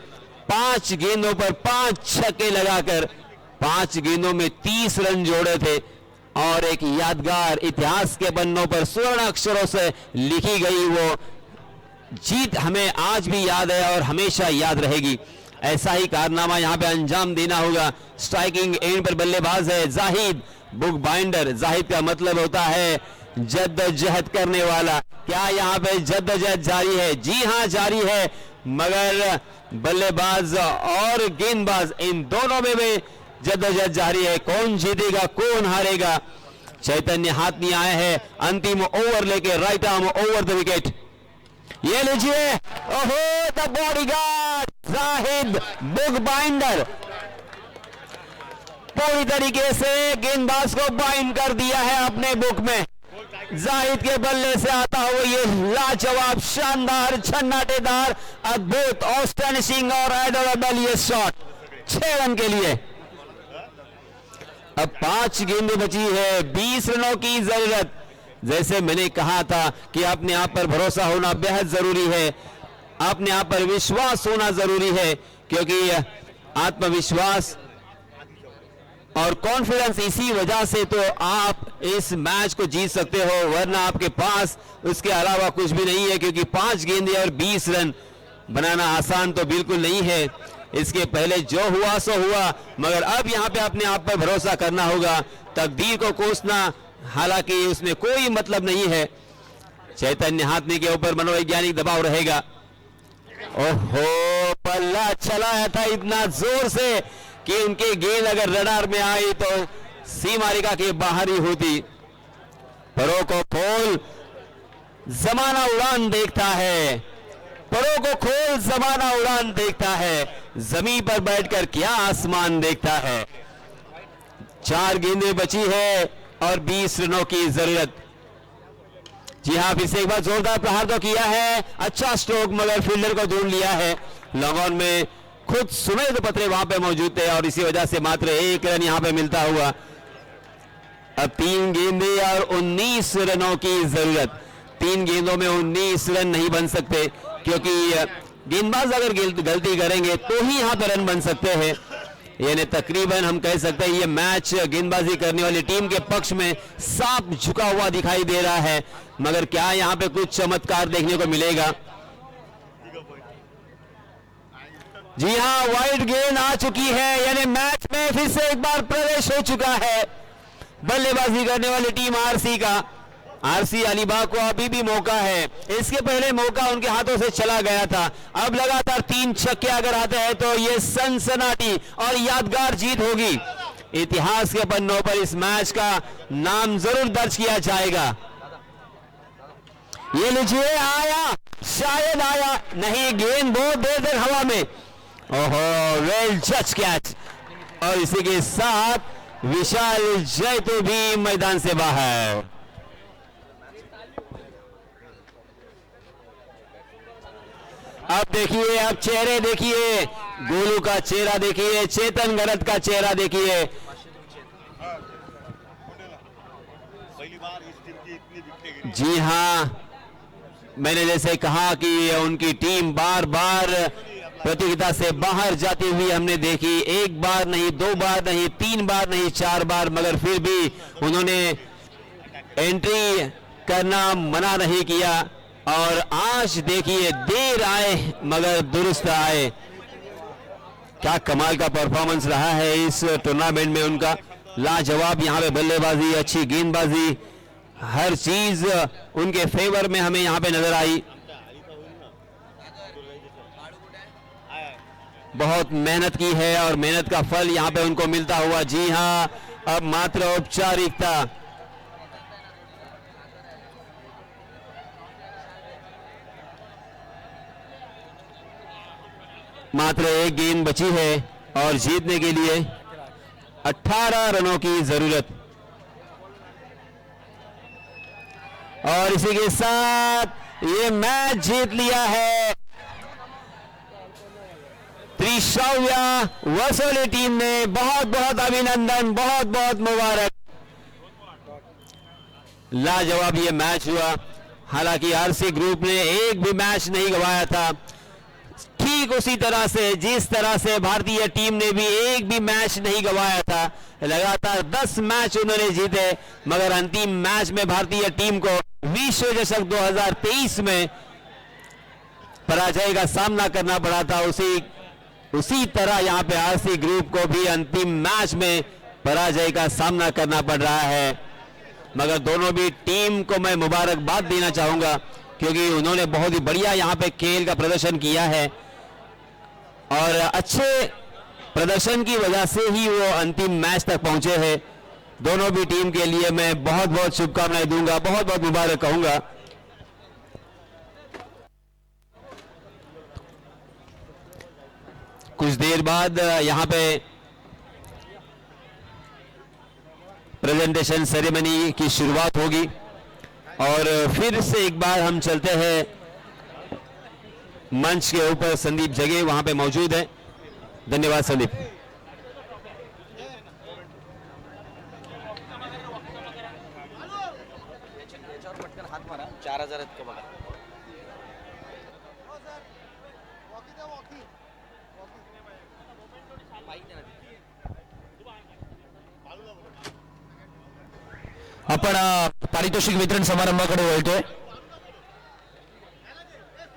E: 5 गेंदों पर 5 छक्के लगाकर 5 गेंदों में 30 रन जोड़े थे और एक यादगार इतिहास के पन्नों पर स्वर्ण अक्षरों से लिखी गई वो जीत हमें आज भी याद है और हमेशा याद रहेगी। ऐसा ही कारनामा यहाँ पे अंजाम देना होगा। स्ट्राइकिंग एंड पर बल्लेबाज है जाहिद, बुक बाइंडर। जाहिद का मतलब होता है जद्दोजहद करने वाला। क्या यहाँ पे जद्दोजहद जारी है? जी हाँ जारी है, मगर बल्लेबाज और गेंदबाज इन दोनों में भी जद्दोजहद जारी है। कौन जीतेगा कौन हारेगा? चैतन्य हाथनी आए हैं अंतिम ओवर लेके, right arm over the wicket. ये लीजिए, ओहो the bodyguard Zahid, book binder पूरी तरीके से गेंदबाज को बाइंड कर दिया है अपने बुक में। जाहिद के बल्ले से आता हुआ ये लाजवाब, शानदार, छन्नाटेदार, अद्भुत, ऑस्टनिशिंग और एडोरेबल ये शॉट 6 रन के लिए। अब 5 गेंदें बची है, 20 रनों की जरूरत। जैसे मैंने कहा था कि अपने आप पर भरोसा होना बेहद जरूरी है, अपने आप पर विश्वास होना जरूरी है, क्योंकि आत्मविश्वास और कॉन्फिडेंस इसी वजह से तो आप इस मैच को जीत सकते हो, वरना आपके पास उसके अलावा कुछ भी नहीं है। क्योंकि 5 गेंदें और 20 रन बनाना आसान तो बिल्कुल नहीं है। इसके पहले जो हुआ सो हुआ, मगर अब यहाँ पे अपने आप पर भरोसा करना होगा। तकदीर को कोसना हालांकि उसमें कोई मतलब नहीं है। चैतन्य हाथनी के ऊपर मनोवैज्ञानिक दबाव रहेगा। ओहो, बल्ला चलाया था इतना जोर से कि उनकी गेंद अगर रडार में आई तो सीमारेखा के बाहर ही होती। परों को खोल जमाना उड़ान देखता है, परों को खोल जमाना उड़ान देखता है, जमीन पर बैठकर क्या आसमान देखता है। 4 गेंदें बची है और 20 रनों की जरूरत। जी हाँ, फिर से एक बार जोरदार प्रहार तो किया है, अच्छा स्ट्रोक, मगर फील्डर को ढूंढ लिया है। लॉन्ग ऑन में खुद सुमेध पत्रे वहां पे मौजूद थे और इसी वजह से मात्र 1 रन यहां पे मिलता हुआ। अब 3 गेंदें और 19 रनों की जरूरत। 3 गेंदों में 19 रन नहीं बन सकते, क्योंकि गेंदबाज अगर गलती करेंगे तो ही यहां पे रन बन सकते हैं। यानी तकरीबन हम कह सकते हैं ये मैच गेंदबाजी करने वाली टीम के पक्ष में सांप झुका हुआ दिखाई दे रहा है, मगर क्या यहां पे कुछ चमत्कार देखने को मिलेगा? जी हाँ, वाइड गेंद आ चुकी है, यानी मैच में फिर से एक बार प्रवेश हो चुका है बल्लेबाजी करने वाली टीम आरसी का। आरसी अलीबाग को अभी भी मौका है, इसके पहले मौका उनके हाथों से चला गया था। अब लगातार 3 छक्के अगर आते हैं तो ये सनसनाटी और यादगार जीत होगी। इतिहास के पन्नों पर इस मैच का नाम जरूर दर्ज किया जाएगा। ये लीजिए, आया, शायद आया नहीं, गेंद बहुत देर तक हवा में। ओहो, वेल जज कैच। और इसी के साथ विशाल जैतो भी मैदान से बाहर। अब देखिए, अब चेहरे देखिए, गोलू का चेहरा देखिए, चेतन गरत का चेहरा देखिए। जी हाँ, मैंने जैसे कहा कि उनकी टीम बार बार प्रतियोगिता से बाहर जाती हुई हमने देखी। 1 बार नहीं, 2 बार नहीं, 3 बार नहीं, 4 बार, मगर फिर भी उन्होंने एंट्री करना मना नहीं किया। और आज देखिए, देर आए मगर दुरुस्त आए। क्या कमाल का परफॉर्मेंस रहा है इस टूर्नामेंट में उनका। लाजवाब यहाँ पे बल्लेबाजी, अच्छी गेंदबाजी, हर चीज उनके फेवर में हमें यहाँ पे नजर आई। बहुत मेहनत की है और मेहनत का फल यहाँ पे उनको मिलता हुआ। जी हाँ, अब मात्र औपचारिकता। मात्र 1 गेंद बची है और जीतने के लिए 18 रनों की जरूरत। और इसी के साथ ये मैच जीत लिया है त्रिशव्या वसोली टीम ने। बहुत बहुत अभिनंदन, बहुत बहुत मुबारक। लाजवाब ये मैच हुआ। हालांकि आरसी ग्रुप ने एक भी मैच नहीं गंवाया था, ठीक उसी तरह से जिस तरह से भारतीय टीम ने भी एक भी मैच नहीं गंवाया था। लगातार 10 मैच उन्होंने जीते, मगर अंतिम मैच में भारतीय टीम को विश्व चषक 2023 में पराजय का सामना करना पड़ा था। उसी उसी तरह यहाँ पे आरसी ग्रुप को भी अंतिम मैच में पराजय का सामना करना पड़ रहा है, मगर दोनों भी टीम को मैं मुबारकबाद देना चाहूंगा क्योंकि उन्होंने बहुत ही बढ़िया यहाँ पे खेल का प्रदर्शन किया है और अच्छे प्रदर्शन की वजह से ही वो अंतिम मैच तक पहुंचे हैं। दोनों भी टीम के लिए मैं बहुत बहुत शुभकामनाएं दूंगा, बहुत बहुत मुबारक कहूंगा। कुछ देर बाद यहाँ पे प्रेजेंटेशन सेरेमनी की शुरुआत होगी और फिर से एक बार हम चलते हैं मंच के ऊपर। संदीप जगे वहां पे मौजूद है। धन्यवाद संदीप।
B: हात मारा 4000 आहेत का बघा.
A: आपण पारितोषिक वितरण समारंभाकडे वळतोय.